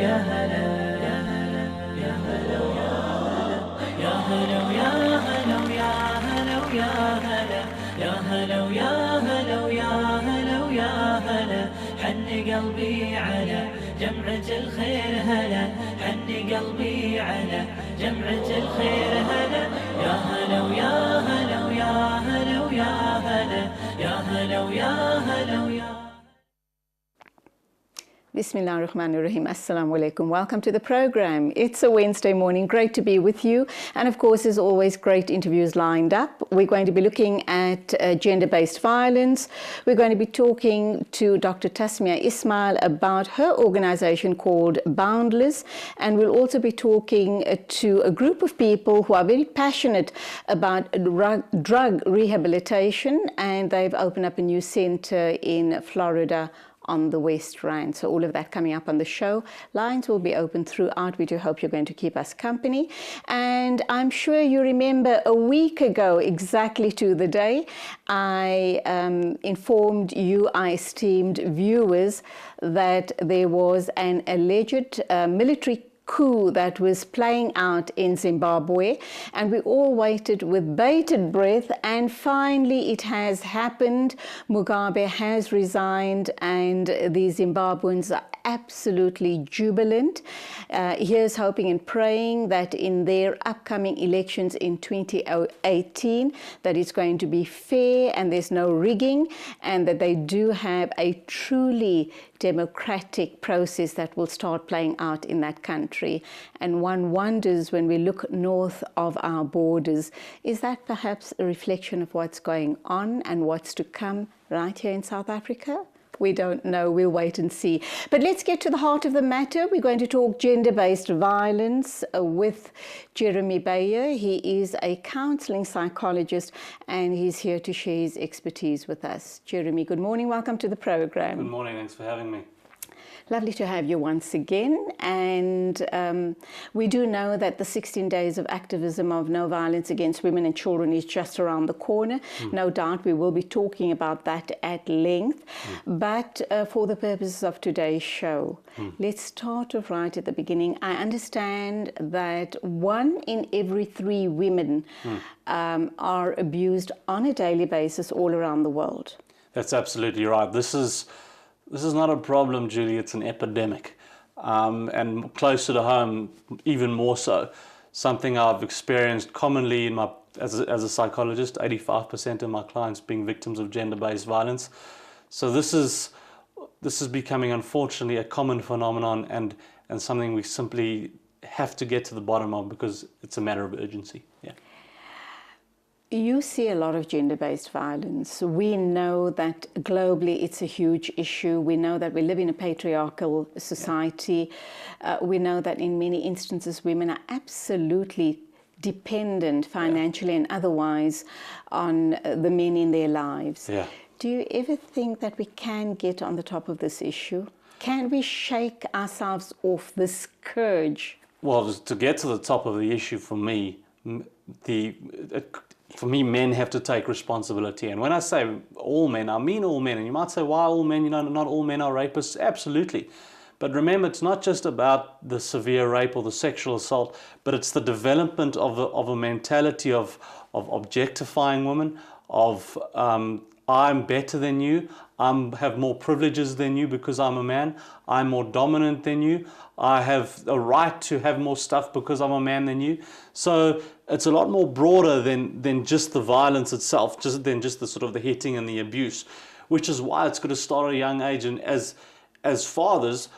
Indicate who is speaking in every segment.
Speaker 1: يا هلا يا هلا يا هلا يا هلا يا هلا يا هلا يا هلا يا هلا يا هلا يا هلا يا هلا حن قلبي على جمعة الخير هلا حن قلبي على جمعة الخير هلا يا هلا ويا هلا ويا هلا ويا هلا يا هلا ويا هلا ويا
Speaker 2: Bismillah ar-Rahman ar-Rahim. Assalamu alaikum. Welcome to the program. It's a Wednesday morning. Great to be with you. And of course, there's always great interviews lined up. We're going to be looking at gender-based violence. We're going to be talking to Dr. Tasmia Ismail about her organization called Boundless. And we'll also be talking to a group of people who are very passionate about drug rehabilitation. And they've opened up a new center in Florida on the West Rand. So all of that coming up on the show. Lines will be open throughout. We do hope you're going to keep us company. And I'm sure you remember a week ago, exactly to the day, I informed you, our esteemed viewers, that there was an alleged military coup that was playing out in Zimbabwe, and we all waited with bated breath, and finally it has happened. Mugabe has resigned and the Zimbabweans are absolutely jubilant. Here's hoping and praying that in their upcoming elections in 2018 that it's going to be fair and there's no rigging, and that they do have a truly democratic process that will start playing out in that country. And one wonders, when we look north of our borders, is that perhaps a reflection of what's going on and what's to come right here in South Africa? We don't know. We'll wait and see. But let's get to the heart of the matter. We're going to talk gender-based violence with Jeremy Bayer. He is a counseling psychologist and he's here to share his expertise with us. Jeremy, good morning. Welcome to the program.
Speaker 3: Good morning. Thanks for having me.
Speaker 2: Lovely to have you once again. And we do know that the 16 days of activism of no violence against women and children is just around the corner. No doubt we will be talking about that at length. But for the purposes of today's show, let's start off right at the beginning. I understand that 1 in every 3 women are abused on a daily basis all around the world.
Speaker 3: That's absolutely right. This is not a problem, Julie, it's an epidemic. And closer to home, even more so. Something I've experienced commonly in as a psychologist, 85% of my clients being victims of gender-based violence. So this is becoming, unfortunately, a common phenomenon and something we simply have to get to the bottom of because it's a matter of urgency. Yeah.
Speaker 2: You see a lot of gender-based violence. We know that globally it's a huge issue. We know that we live in a patriarchal society. We know that in many instances women are absolutely dependent financially and otherwise on the men in their lives.
Speaker 3: Yeah.
Speaker 2: Do you ever think that we can get on the top of this issue? Can we shake ourselves off the scourge?
Speaker 3: Well, to get to the top of the issue for me, men have to take responsibility. And when I say all men, I mean all men. And you might say, why all men? You know, not all men are rapists. Absolutely. But remember, it's not just about the severe rape or the sexual assault, but it's the development of a mentality of objectifying women, of I'm better than you, I have more privileges than you because I'm a man, I'm more dominant than you, I have a right to have more stuff because I'm a man than you. So it's a lot more broader than just the violence itself, than just the sort of the hitting and the abuse, which is why it's got to start at a young age. And as fathers,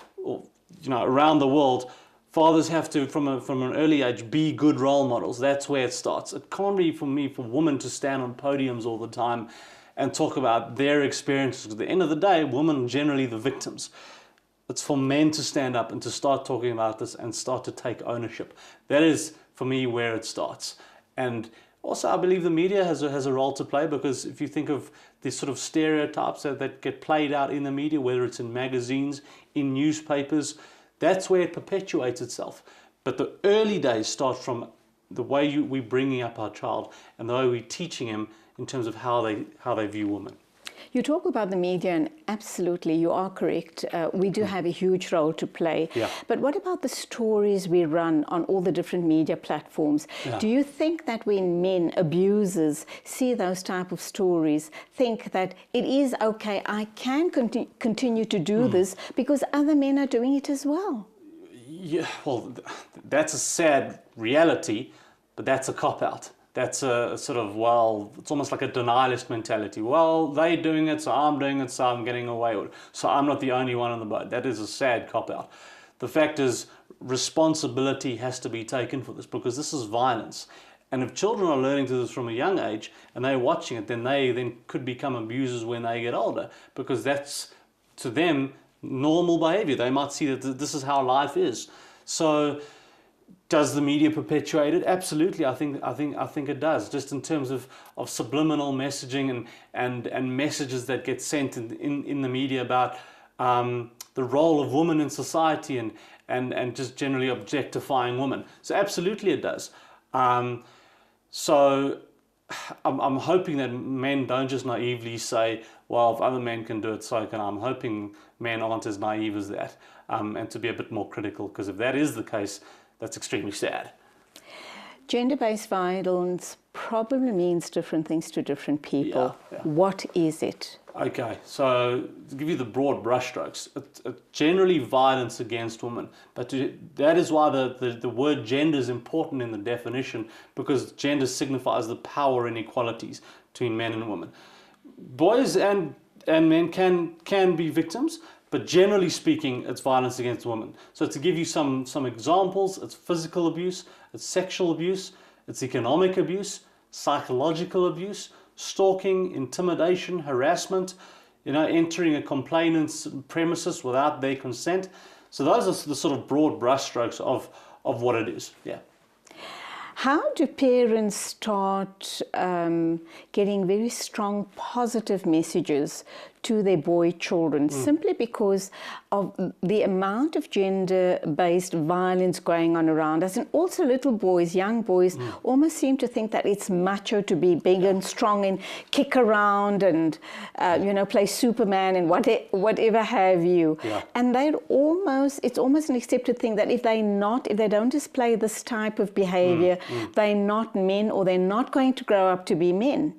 Speaker 3: around the world, fathers have to, from an early age, be good role models. That's where it starts. It can't be for women to stand on podiums all the time and talk about their experiences. At the end of the day, women are generally the victims. It's for men to stand up and to start talking about this and start to take ownership. That is, for me, where it starts. And also, I believe the media has a role to play, because if you think of these sort of stereotypes that get played out in the media, whether it's in magazines, in newspapers, that's where it perpetuates itself. But the early days start from the way we're bringing up our child and the way we're teaching him in terms of how they view women.
Speaker 2: You talk about the media, and absolutely, you are correct. We do have a huge role to play.
Speaker 3: Yeah.
Speaker 2: But what about the stories we run on all the different media platforms?
Speaker 3: Yeah.
Speaker 2: Do you think that when men, abusers, see those type of stories, think that it is okay, I can continue to do this because other men are doing it as well?
Speaker 3: Yeah, well, that's a sad reality, but that's a cop-out. That's a sort of, well, it's almost like a denialist mentality. Well, they're doing it, so I'm doing it, so I'm getting away with it. So I'm not the only one in the boat. That is a sad cop-out. The fact is, responsibility has to be taken for this, because this is violence. And if children are learning to this from a young age and they're watching it, then they then could become abusers when they get older, because that's, to them, normal behavior. They might see that this is how life is. So does the media perpetuate it? Absolutely. I think it does, just in terms of subliminal messaging and messages that get sent in the media about the role of women in society and just generally objectifying women. So absolutely it does. So I'm hoping that men don't just naively say, well, if other men can do it, so can I. I'm hoping men aren't as naive as that, and to be a bit more critical, because if that is the case, that's extremely sad.
Speaker 2: Gender-based violence probably means different things to different people.
Speaker 3: Yeah.
Speaker 2: What is it?
Speaker 3: Okay, so to give you the broad brushstrokes, it's generally violence against women, but that is why the word gender is important in the definition, because gender signifies the power inequalities between men and women. Boys and men can be victims, but generally speaking, it's violence against women. So to give you some examples, it's physical abuse, it's sexual abuse, it's economic abuse, psychological abuse, stalking, intimidation, harassment, entering a complainant's premises without their consent. So those are the sort of broad brushstrokes of what it is. Yeah.
Speaker 2: How do parents start getting very strong positive messages to their boy children, simply because of the amount of gender-based violence going on around us? And also little boys, young boys, almost seem to think that it's macho to be big and strong and kick around and, play Superman and whatever have you.
Speaker 3: Yeah.
Speaker 2: And it's almost an accepted thing that if they don't display this type of behavior, they're not men, or they're not going to grow up to be men.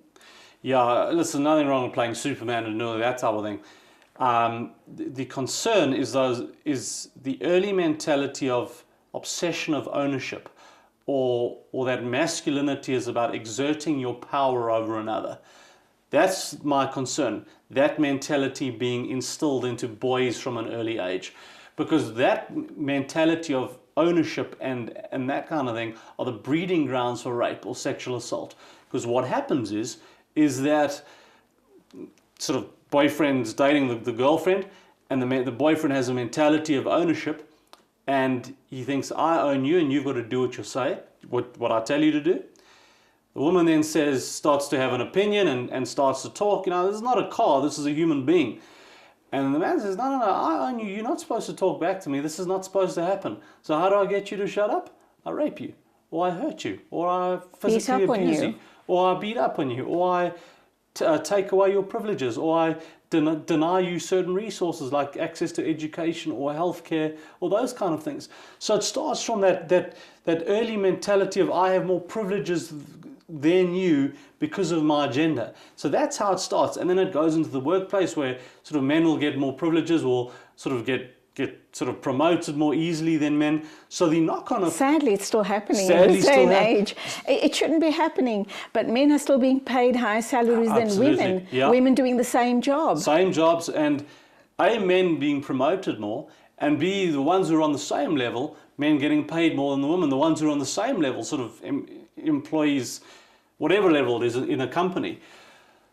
Speaker 3: Yeah, listen, nothing wrong with playing Superman and doing that type of thing. The concern is the early mentality of obsession of ownership, or that masculinity is about exerting your power over another. That's my concern, that mentality being instilled into boys from an early age, because that mentality of ownership and that kind of thing are the breeding grounds for rape or sexual assault. Because what happens is that sort of boyfriend's dating the girlfriend, and the boyfriend has a mentality of ownership, and he thinks, I own you and you've got to do what you say, what I tell you to do. The woman then starts to have an opinion and starts to talk. This is not a car, this is a human being. And the man says, no, I own you, you're not supposed to talk back to me, this is not supposed to happen. So how do I get you to shut up? I rape you, or I hurt you, or I physically abuse you, or I beat up on you, or I take away your privileges, or I deny you certain resources like access to education or healthcare, or those kind of things. So it starts from that early mentality of I have more privileges than you because of my gender. So that's how it starts, and then it goes into the workplace where sort of men will get more privileges, or sort of get sort of promoted more easily than men. So the knock-on of...
Speaker 2: Sadly, it's still happening in this day and age. It shouldn't be happening, but men are still being paid higher salaries than women.
Speaker 3: Yeah.
Speaker 2: Women doing the same job.
Speaker 3: Same jobs, and A, men being promoted more, and B, the ones who are on the same level, men getting paid more than the women. The ones who are on the same level, sort of employees, whatever level it is in a company.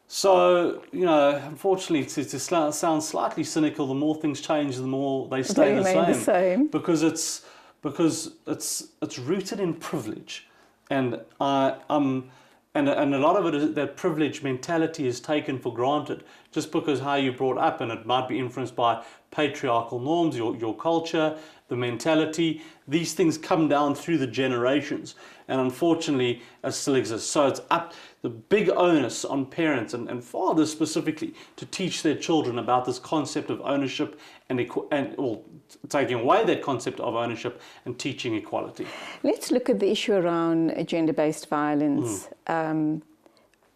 Speaker 3: So, unfortunately, to sound slightly cynical, the more things change, the more they stay the same. Because it's rooted in privilege, and a lot of it is that privilege mentality is taken for granted. just because how you're brought up, and it might be influenced by patriarchal norms, your culture, the mentality. These things come down through the generations, and unfortunately it still exists. So it's up the big onus on parents and fathers specifically to teach their children about this concept of ownership and taking away that concept of ownership and teaching equality.
Speaker 2: Let's look at the issue around gender-based violence.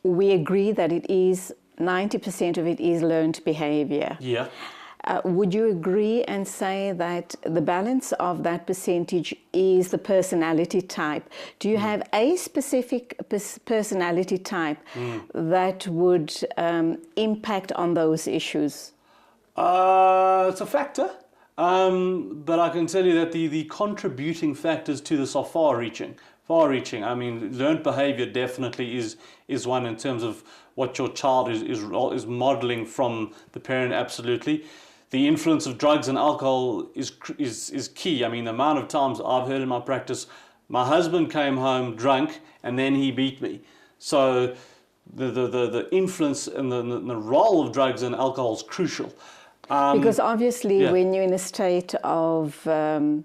Speaker 2: We agree that it is 90% of it is learned behavior.
Speaker 3: Yeah.
Speaker 2: Would you agree and say that the balance of that percentage is the personality type? Do you have a specific personality type that would impact on those issues?
Speaker 3: It's a factor, but I can tell you that the contributing factors to this are far-reaching. I mean, learned behavior definitely is one in terms of what your child is modeling from the parent, absolutely. The influence of drugs and alcohol is key. I mean, the amount of times I've heard in my practice, my husband came home drunk and then he beat me. So the influence and the role of drugs and alcohol is crucial.
Speaker 2: Because obviously when you're in a state of, when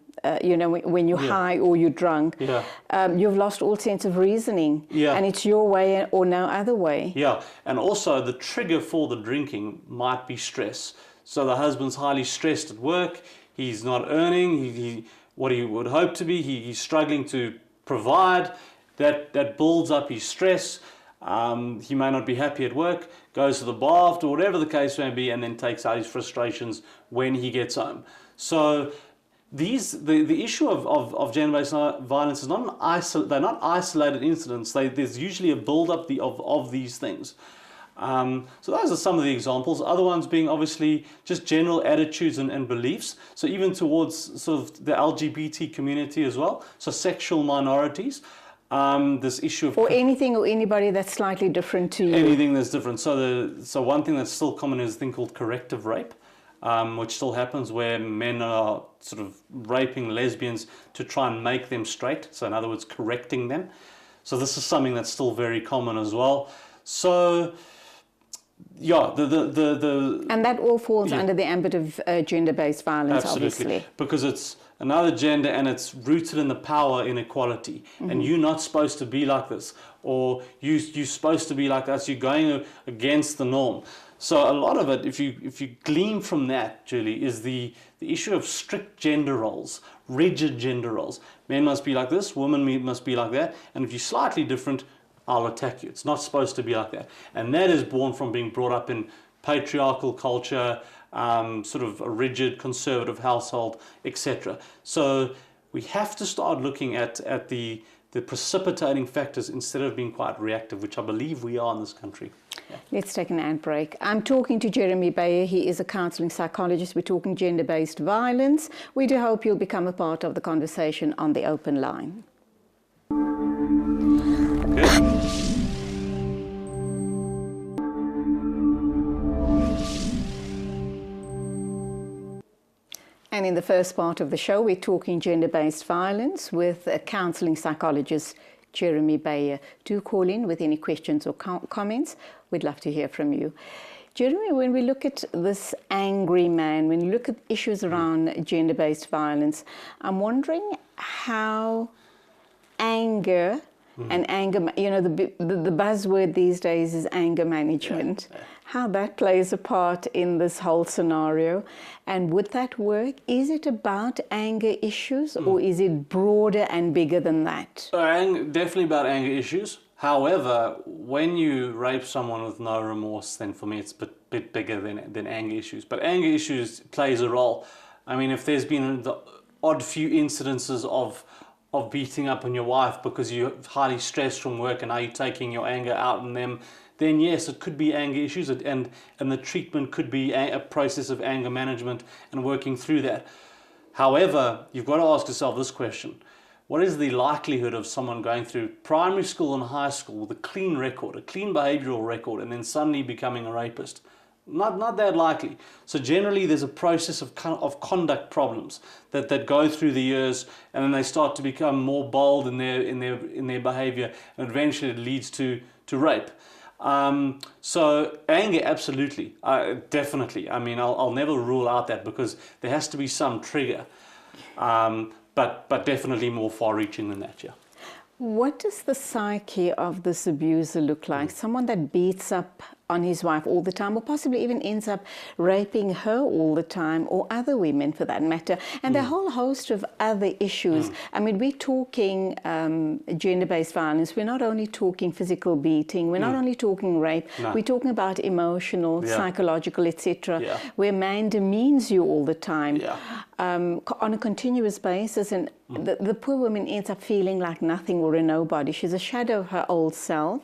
Speaker 2: you're high or you're drunk, you've lost all sense of reasoning. And it's your way or no other way. Yeah,
Speaker 3: and also the trigger for the drinking might be stress. So the husband's highly stressed at work, he's not earning what he would hope to be, he's struggling to provide, that builds up his stress. He may not be happy at work, goes to the bar after, whatever the case may be, and then takes out his frustrations when he gets home. So the issue of gender-based violence is they're not isolated incidents. There's usually a build-up of these things. So those are some of the examples. Other ones being obviously just general attitudes and beliefs. So even towards sort of the LGBT community as well. So sexual minorities. This issue of...
Speaker 2: Or anything or anybody that's slightly different to you.
Speaker 3: Anything that's different. So one thing that's still common is a thing called corrective rape, which still happens where men are sort of raping lesbians to try and make them straight. So in other words, correcting them. So this is something that's still very common as well. So... yeah,
Speaker 2: and that all falls under the ambit of gender-based violence, obviously.
Speaker 3: Because it's another gender and it's rooted in the power inequality. And you're not supposed to be like this, or you're supposed to be like us. You're going against the norm. So a lot of it, if you glean from that, Julie, is the issue of strict gender roles, rigid gender roles. Men must be like this, women must be like that, and if you're slightly different, I'll attack you. It's not supposed to be like that. And that is born from being brought up in patriarchal culture, sort of a rigid conservative household, etc. So we have to start looking at the precipitating factors instead of being quite reactive, which I believe we are in this country. Yeah.
Speaker 2: Let's take an ad break. I'm talking to Jeremy Beyer. He is a counselling psychologist. We're talking gender-based violence. We do hope you'll become a part of the conversation on the open line. And in the first part of the show, we're talking gender-based violence with a counselling psychologist, Jeremy Beyer. Do call in with any questions or comments. We'd love to hear from you. Jeremy, when we look at this angry man, when you look at issues around gender-based violence, I'm wondering how anger and anger, the buzzword these days is anger management. How that plays a part in this whole scenario, and would that work? Is it about anger issues, or is it broader and bigger than that?
Speaker 3: Definitely about anger issues. However, when you rape someone with no remorse, then for me it's a bit bigger than anger issues. But anger issues plays a role. I mean, if there's been the odd few incidences of beating up on your wife because you're highly stressed from work and now you're taking your anger out on them, then yes, it could be anger issues, and the treatment could be a process of anger management and working through that. However, you've got to ask yourself this question. What is the likelihood of someone going through primary school and high school with a clean record, a clean behavioral record, and then suddenly becoming a rapist? Not that likely. So generally there's a process of conduct problems that go through the years, and then they start to become more bold in their behavior, and eventually it leads to rape. So anger, absolutely, definitely. I mean, I'll never rule out that, because there has to be some trigger, but definitely more far-reaching than that, yeah.
Speaker 2: What does the psyche of this abuser look like? Someone that beats up on his wife all the time, or possibly even ends up raping her all the time, or other women for that matter, and a whole host of other issues. I mean, we're talking gender-based violence. We're not only talking physical beating, we're not only talking rape, we're talking about emotional, psychological, etc., where man demeans you all the time on a continuous basis, and the poor woman ends up feeling like nothing or a nobody. She's a shadow of her old self.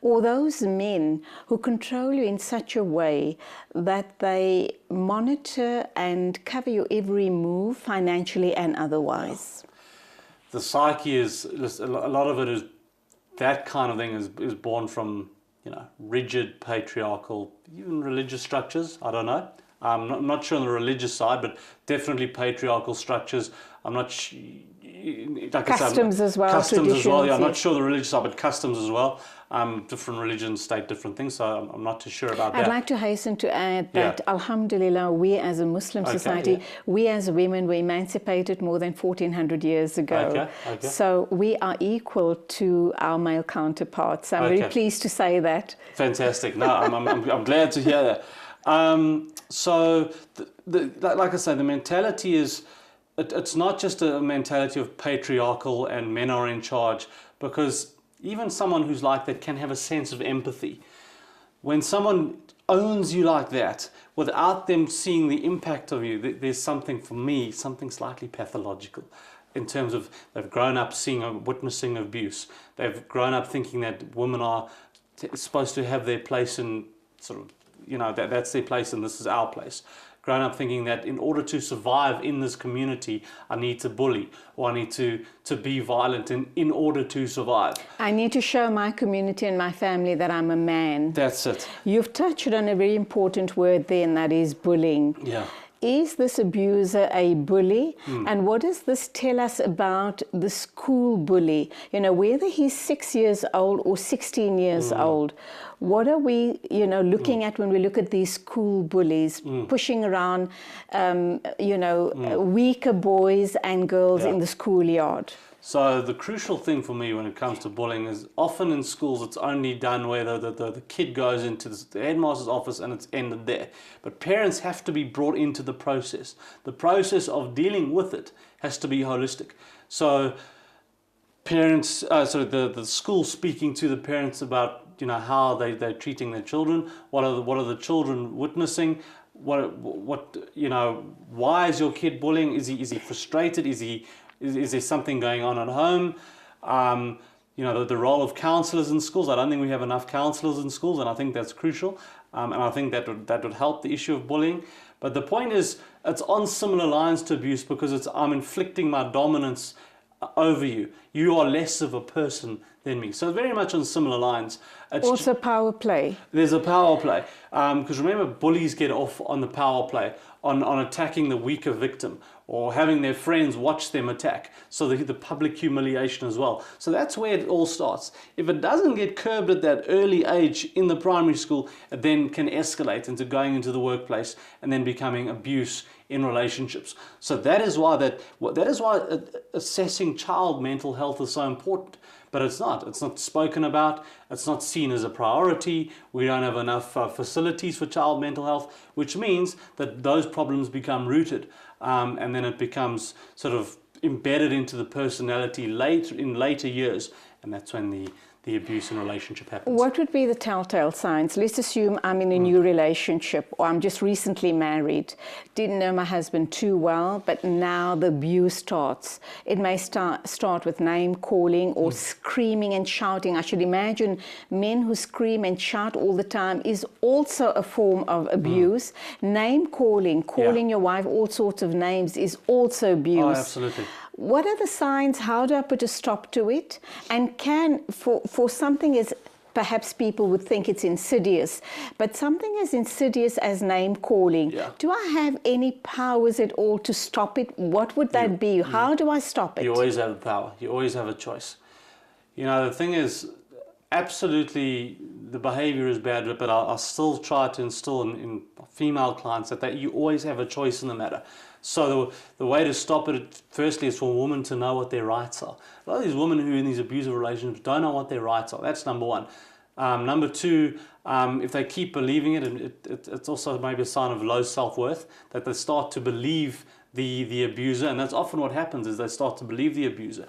Speaker 2: Or those men who control you in such a way that they monitor and cover your every move, financially and otherwise.
Speaker 3: The psyche is, a lot of it is, that kind of thing is born from, you know, rigid patriarchal, even religious structures. I don't know. I'm not sure on the religious side, but definitely patriarchal structures. I'm not like
Speaker 2: customs as well.
Speaker 3: Customs as well. Yeah, I'm not sure the religious side, but customs as well. Different religions state different things, so I'm not too sure about that.
Speaker 2: I'd like to hasten to add that, alhamdulillah, we as a Muslim society, we as women were emancipated more than 1400 years ago. So we are equal to our male counterparts. I'm very pleased to say that.
Speaker 3: Fantastic. No, I'm glad to hear that. So, like I say, the mentality is, it's not just a mentality of patriarchal and men are in charge, because even someone who's like that can have a sense of empathy. When someone owns you like that, without them seeing the impact of you, there's something, for me, something slightly pathological, in terms of they've grown up witnessing abuse. They've grown up thinking that women are supposed to have their place in, sort of, you know, that's their place and this is our place. Grown up thinking that in order to survive in this community, I need to bully, or I need to be violent in order to survive.
Speaker 2: I need to show my community and my family that I'm a man.
Speaker 3: That's it.
Speaker 2: You've touched on a very important word there, and that is bullying.
Speaker 3: Yeah.
Speaker 2: Is this abuser a bully? And what does this tell us about the school bully? You know, whether he's 6 years old or 16 years old, what are we, you know, looking at when we look at these school bullies pushing around, you know, weaker boys and girls in the schoolyard?
Speaker 3: So the crucial thing for me when it comes to bullying is, often in schools it's only done where the kid goes into the headmaster's office and it's ended there. But parents have to be brought into the process. The process of dealing with it has to be holistic. So parents, the school speaking to the parents about, you know, how they're treating their children, what are the children witnessing, what you know, why is your kid bullying? Is he frustrated? Is there something going on at home? You know, the role of counsellors in schools. I don't think we have enough counsellors in schools, and I think that's crucial. And I think that would help the issue of bullying. But the point is, it's on similar lines to abuse, because I'm inflicting my dominance over you. You are less of a person than me. So very much on similar lines. It's
Speaker 2: also power play.
Speaker 3: There's a power play. Because remember, bullies get off on the power play, on attacking the weaker victim, or having their friends watch them attack. So the public humiliation as well. So that's where it all starts. If it doesn't get curbed at that early age in the primary school, it then can escalate into going into the workplace and then becoming abuse in relationships. So that is why assessing child mental health is so important. But it's not spoken about, it's not seen as a priority. We don't have enough facilities for child mental health, which means that those problems become rooted, and then it becomes sort of embedded into the personality in later years, and that's when the abuse in relationship happens.
Speaker 2: What would be the telltale signs? Let's assume I'm in a new relationship, or I'm just recently married, didn't know my husband too well, but now the abuse starts. It may start with name calling or screaming and shouting. I should imagine men who scream and shout all the time is also a form of abuse. Name calling, calling your wife all sorts of names, is also abuse.
Speaker 3: Oh, absolutely.
Speaker 2: What are the signs? How do I put a stop to it? And for something as, perhaps people would think it's insidious, but something as insidious as name calling, do I have any powers at all to stop it? What would that be? How do I stop it?
Speaker 3: You always have the power. You always have a choice. You know, the thing is, absolutely the behavior is bad, but I still try to instill in female clients that you always have a choice in the matter. So the way to stop it, firstly, is for a woman to know what their rights are. A lot of these women who are in these abusive relationships don't know what their rights are. That's number one. Number two, if they keep believing it, it's also maybe a sign of low self-worth, that they start to believe the abuser, and that's often what happens, is they start to believe the abuser.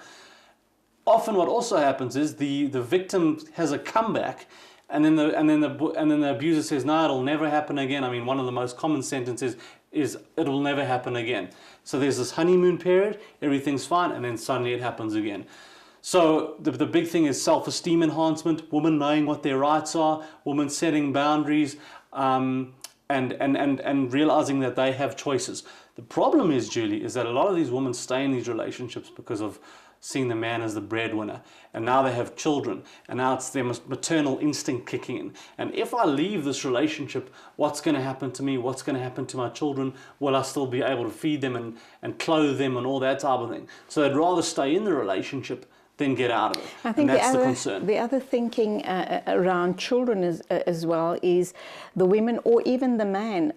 Speaker 3: Often what also happens is the victim has a comeback, and then the abuser says, no, it'll never happen again. I mean, one of the most common sentences is it'll never happen again. So there's this honeymoon period, everything's fine, and then suddenly it happens again. So the big thing is self-esteem enhancement, women knowing what their rights are, women setting boundaries, and realizing that they have choices. The problem is, Julie, is that a lot of these women stay in these relationships because of seeing the man as the breadwinner, and now they have children, and now it's their maternal instinct kicking in. And if I leave this relationship, what's going to happen to me? What's going to happen to my children? Will I still be able to feed them and clothe them and all that type of thing? So they'd rather stay in the relationship than get out of it.
Speaker 2: I think
Speaker 3: and that's the concern.
Speaker 2: The other thinking around children as well is the women, or even the man,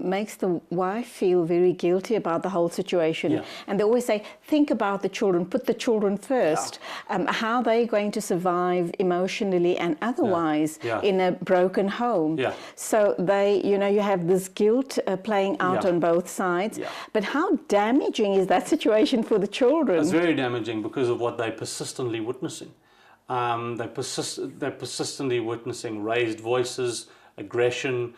Speaker 2: makes the wife feel very guilty about the whole situation.
Speaker 3: Yeah.
Speaker 2: And they always say, think about the children, put the children first.
Speaker 3: Yeah.
Speaker 2: How they're going to survive emotionally and otherwise in a broken home.
Speaker 3: Yeah.
Speaker 2: So they, you have this guilt playing out on both sides.
Speaker 3: Yeah.
Speaker 2: But how damaging is that situation for the children?
Speaker 3: It's very damaging because of what they're persistently witnessing. They're persistently witnessing raised voices, aggression,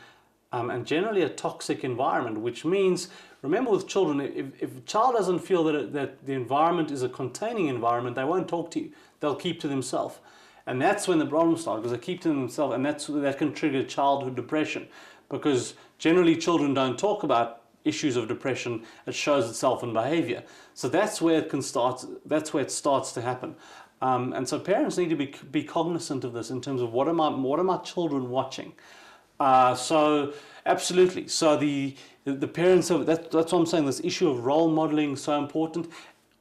Speaker 3: and generally a toxic environment, which means, remember with children, if a child doesn't feel that the environment is a containing environment, they won't talk to you. They'll keep to themselves. And that's when the problems start, because they keep to themselves, and that can trigger childhood depression, because generally children don't talk about issues of depression. It shows itself in behavior. So that's where it starts to happen. And so parents need to be cognizant of this in terms of what are my children watching. So absolutely. So the parents have, that's what I'm saying, this issue of role modeling is so important.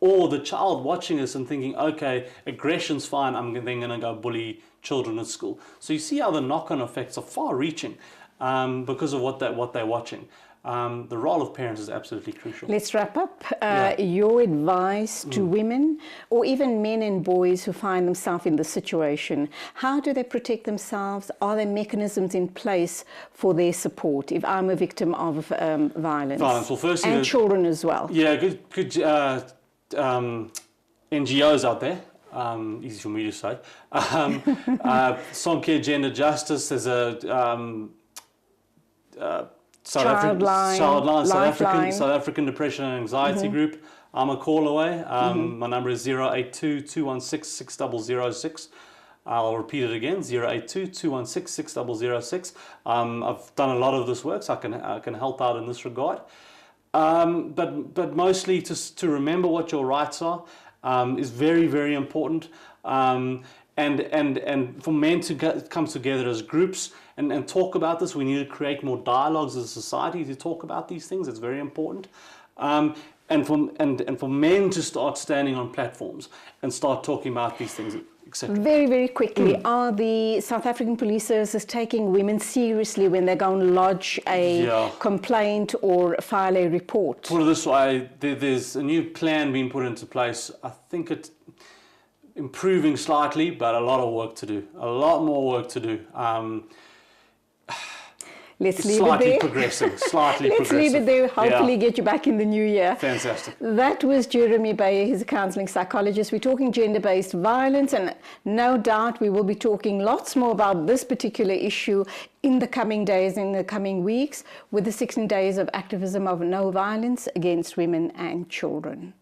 Speaker 3: Or the child watching this and thinking, okay, aggression's fine, I'm then going to go bully children at school. So you see how the knock-on effects are far-reaching because of what they're watching. The role of parents is absolutely crucial.
Speaker 2: Let's wrap up. Your advice to women, or even men and boys who find themselves in this situation. How do they protect themselves? Are there mechanisms in place for their support if I'm a victim of violence?
Speaker 3: Well, firstly,
Speaker 2: and children as well.
Speaker 3: Yeah, good NGOs out there. Easy for me to say. Somcare Gender Justice. There's a South African Depression and Anxiety Group. I'm a call away. My number is 082-216-6006. I'll repeat it again, 082-216-6006. I've done a lot of this work, so I can help out in this regard. But mostly to remember what your rights are is very, very important. And for men to come together as groups and talk about this. We need to create more dialogues as a society to talk about these things. It's very important. And for men to start standing on platforms and start talking about these things, etc.
Speaker 2: Very, very quickly, are the South African police services taking women seriously when they go and lodge a complaint or file a report?
Speaker 3: Put it this way, there's a new plan being put into place. I think it's improving slightly, but a lot of work to do. A lot more work to do.
Speaker 2: Let's leave
Speaker 3: slightly
Speaker 2: it there.
Speaker 3: Progressing, slightly
Speaker 2: Let's
Speaker 3: progressing.
Speaker 2: leave it there. Hopefully get you back in the new year.
Speaker 3: Fantastic.
Speaker 2: That was Jeremy Bayer. He's a counselling psychologist. We're talking gender-based violence, and no doubt we will be talking lots more about this particular issue in the coming days, in the coming weeks, with the 16 days of activism of no violence against women and children.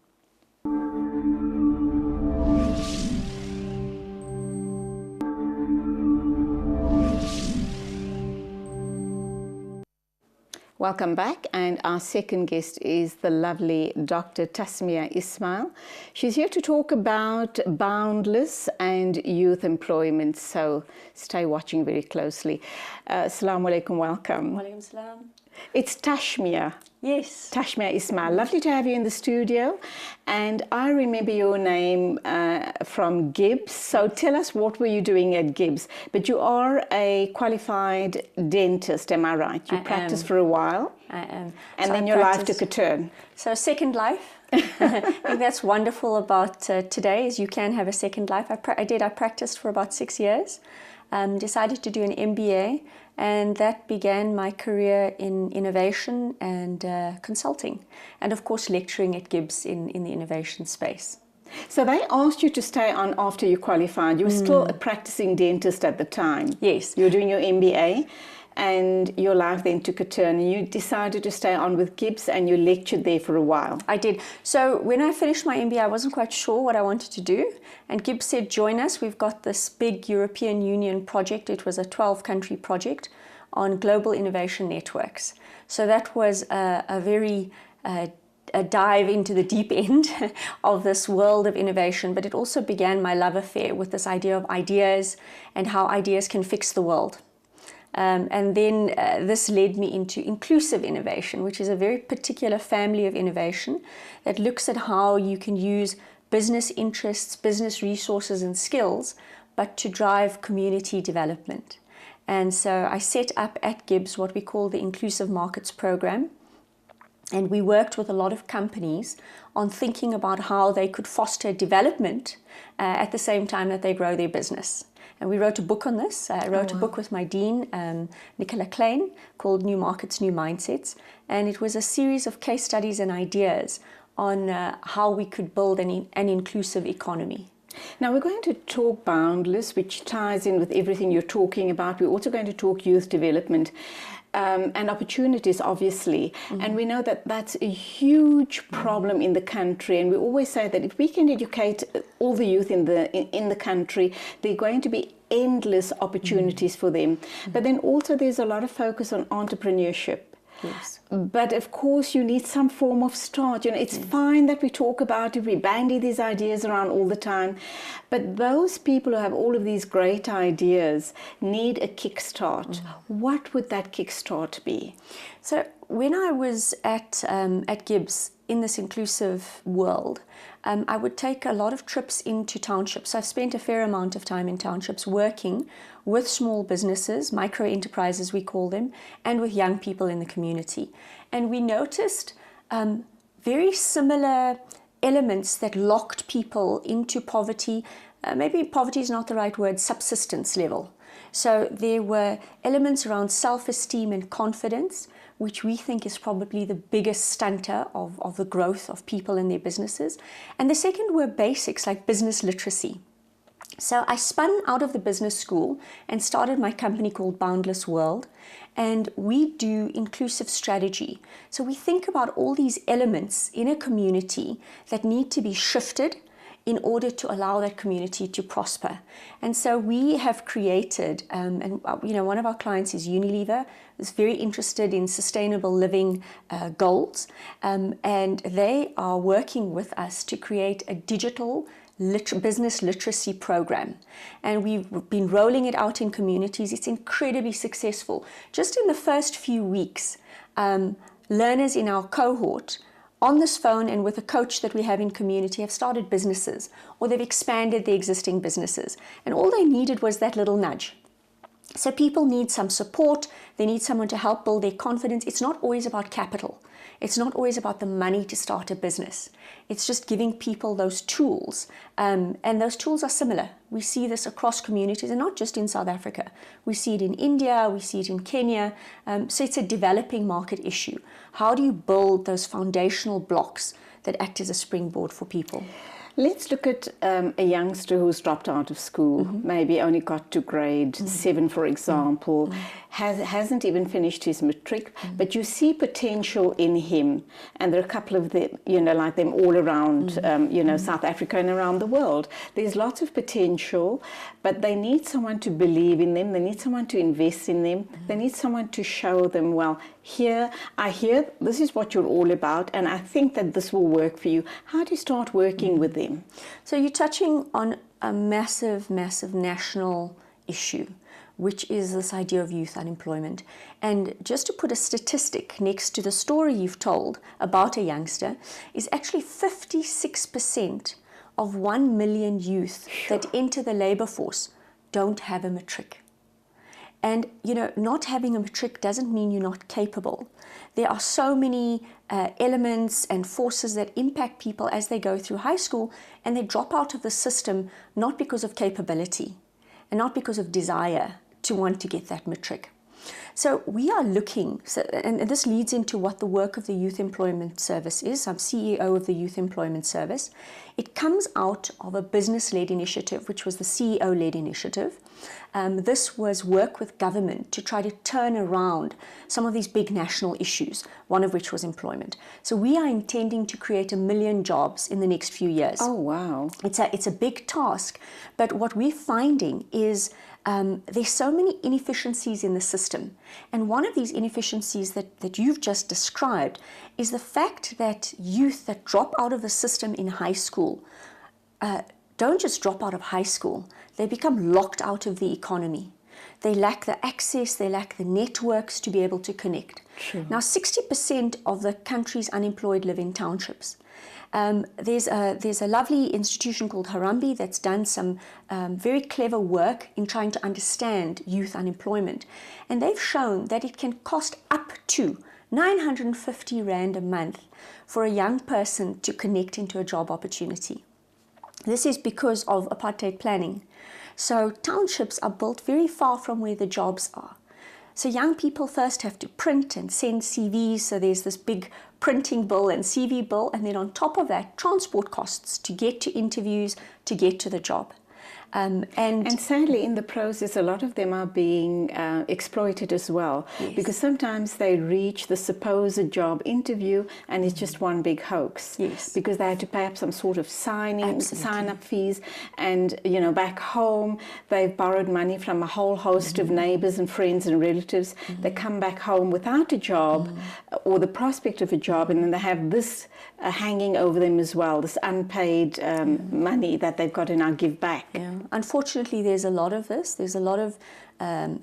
Speaker 2: Welcome back, and our second guest is the lovely Dr. Tasmia Ismail. She's here to talk about boundless and youth employment, so stay watching very closely. Assalamu alaikum, welcome.
Speaker 4: Walaikum salam.
Speaker 2: It's Tashmia.
Speaker 4: Yes.
Speaker 2: Tashmia Ismail. Lovely to have you in the studio. And I remember your name from Gibbs. So tell us, what were you doing at Gibbs? But you are a qualified dentist, am I right? You practiced for a while.
Speaker 4: I am.
Speaker 2: And
Speaker 4: So
Speaker 2: then
Speaker 4: I
Speaker 2: your life
Speaker 4: practiced-
Speaker 2: took a turn.
Speaker 4: So second life. I think that's wonderful about today, is you can have a second life. I practiced for about 6 years, decided to do an MBA, and that began my career in innovation and consulting, and of course lecturing at Gibbs in the innovation space.
Speaker 2: So they asked you to stay on after you qualified. You were still a practicing dentist at the time.
Speaker 4: Yes.
Speaker 2: You were doing your MBA, and your life then took a turn, and you decided to stay on with Gibbs, and you lectured there for a while.
Speaker 4: I did. So when I finished my MBA, I wasn't quite sure what I wanted to do. And Gibbs said, join us. We've got this big European Union project. It was a 12-country project on global innovation networks. So that was a very a dive into the deep end of this world of innovation. But it also began my love affair with this idea of ideas and how ideas can fix the world. And then this led me into inclusive innovation, which is a very particular family of innovation that looks at how you can use business interests, business resources and skills, but to drive community development. And so I set up at Gibbs what we call the Inclusive Markets Program. And we worked with a lot of companies on thinking about how they could foster development at the same time that they grow their business. And we wrote a book on this. I wrote a book with my dean, Nicola Klein, called New Markets, New Mindsets. And it was a series of case studies and ideas on how we could build an inclusive economy.
Speaker 2: Now we're going to talk Boundless, which ties in with everything you're talking about. We're also going to talk youth development and opportunities, obviously. And we know that that's a huge problem in the country. And we always say that if we can educate all the youth in the country, there are going to be endless opportunities for them. But then also there's a lot of focus on entrepreneurship.
Speaker 4: Yes.
Speaker 2: But of course you need some form of start. You know, it's fine that we talk about it, we bandy these ideas around all the time, but those people who have all of these great ideas need a kickstart. What would that kickstart be?
Speaker 4: So when I was at Gibbs in this inclusive world, I would take a lot of trips into townships. I've spent a fair amount of time in townships working with small businesses, micro enterprises we call them, and with young people in the community. And we noticed very similar elements that locked people into poverty. Maybe poverty is not the right word, subsistence level. So there were elements around self-esteem and confidence, which we think is probably the biggest stunter of the growth of people in their businesses. And the second were basics like business literacy. So I spun out of the business school and started my company called Boundless World, and we do inclusive strategy. So we think about all these elements in a community that need to be shifted in order to allow that community to prosper. And so we have created, and you know, one of our clients is Unilever, is very interested in sustainable living goals, and they are working with us to create a digital business literacy program. And we've been rolling it out in communities. It's incredibly successful. Just in the first few weeks, learners in our cohort on this phone and with a coach that we have in community have started businesses, or they've expanded their existing businesses. And all they needed was that little nudge. So people need some support. They need someone to help build their confidence. It's not always about capital. It's not always about the money to start a business. It's just giving people those tools. And those tools are similar. We see this across communities, and not just in South Africa. We see it in India, we see it in Kenya. So it's a developing market issue. How do you build those foundational blocks that act as a springboard for people?
Speaker 2: Let's look at a youngster who's dropped out of school, maybe only got to grade 7, for example, hasn't even finished his matric, but you see potential in him. And there are a couple of them, you know, like them all around, you know, South Africa and around the world. There's lots of potential, but they need someone to believe in them. They need someone to invest in them. They need someone to show them, well, I hear this is what you're all about, and I think that this will work for you. How do you start working with them?
Speaker 4: So you're touching on a massive, massive national issue, which is this idea of youth unemployment. And just to put a statistic next to the story you've told about a youngster, is actually 56% of 1 million youth that enter the labor force don't have a matric. And, you know, not having a matric doesn't mean you're not capable. There are so many elements and forces that impact people as they go through high school, and they drop out of the system not because of capability and not because of desire to want to get that matric. So we are looking, and this leads into what the work of the Youth Employment Service is. I'm CEO of the Youth Employment Service. It comes out of a business-led initiative, which was the CEO-led initiative. This was work with government to try to turn around some of these big national issues, one of which was employment. So we are intending to create 1 million jobs in the next few years.
Speaker 2: Oh, wow.
Speaker 4: It's a big task, but what we're finding is there's so many inefficiencies in the system. And one of these inefficiencies that you've just described is the fact that youth that drop out of the system in high school don't just drop out of high school, they become locked out of the economy. They lack the access, they lack the networks to be able to connect.
Speaker 2: True.
Speaker 4: Now, 60% of the country's unemployed live in townships. There's a lovely institution called Harambee that's done some very clever work in trying to understand youth unemployment. And they've shown that it can cost up to 950 Rand a month for a young person to connect into a job opportunity. This is because of apartheid planning. So townships are built very far from where the jobs are. So young people first have to print and send CVs, so there's this big printing bill and CV bill, and then on top of that, transport costs to get to interviews, to get to the job. And
Speaker 2: sadly, in the process, a lot of them are being exploited as well.
Speaker 4: Yes.
Speaker 2: Because sometimes they reach the supposed job interview and it's just one big hoax.
Speaker 4: Yes.
Speaker 2: Because they had to pay up some sort of
Speaker 4: Absolutely.
Speaker 2: sign-up fees, and you know, back home they've borrowed money from a whole host of neighbours and friends and relatives. They come back home without a job or the prospect of a job, and then they have this hanging over them as well, this unpaid money that they've got to now give back.
Speaker 4: Yeah. Unfortunately, there's a lot of this. There's a lot of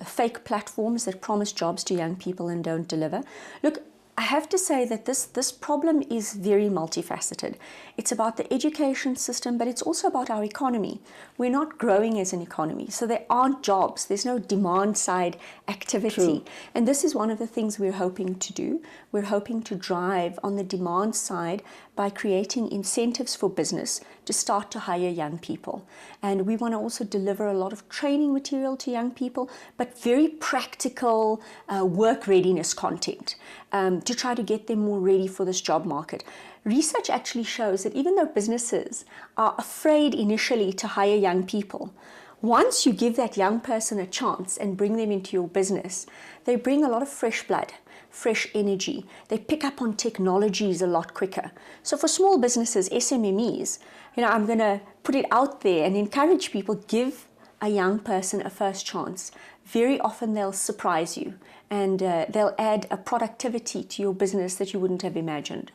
Speaker 4: fake platforms that promise jobs to young people and don't deliver. Look, I have to say that this problem is very multifaceted. It's about the education system, but it's also about our economy. We're not growing as an economy, so there aren't jobs. There's no demand side activity.
Speaker 2: True.
Speaker 4: And this is one of the things we're hoping to do. We're hoping to drive on the demand side by creating incentives for business to start to hire young people. And we want to also deliver a lot of training material to young people, but very practical work readiness content to try to get them more ready for this job market. Research actually shows that even though businesses are afraid initially to hire young people, once you give that young person a chance and bring them into your business, they bring a lot of fresh blood, fresh energy. They pick up on technologies a lot quicker. So for small businesses, SMMEs, you know, I'm going to put it out there and encourage people, give a young person a first chance. Very often they'll surprise you, and they'll add a productivity to your business that you wouldn't have imagined.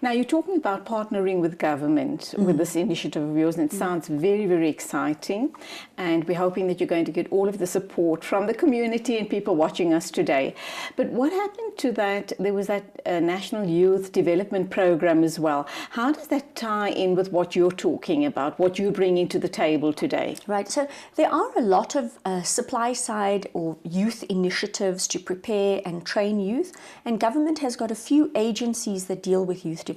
Speaker 2: Now, you're talking about partnering with government with this initiative of yours, and it sounds very, very exciting. And we're hoping that you're going to get all of the support from the community and people watching us today. But what happened to that? There was that National Youth Development Program as well. How does that tie in with what you're talking about, what you're bringing to the table today?
Speaker 4: Right, so there are a lot of supply side or youth initiatives to prepare and train youth, and government has got a few agencies that deal with youth development.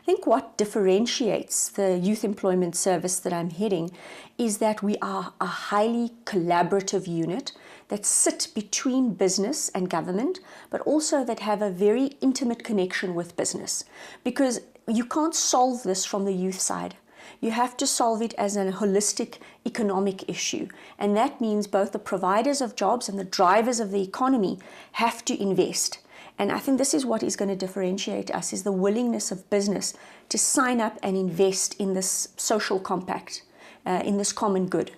Speaker 4: I think what differentiates the Youth Employment Service that I'm heading is that we are a highly collaborative unit that sit between business and government, but also that have a very intimate connection with business. Because you can't solve this from the youth side. You have to solve it as a holistic economic issue. And that means both the providers of jobs and the drivers of the economy have to invest. And I think this is what is going to differentiate us, is the willingness of business to sign up and invest in this social compact, in this common good.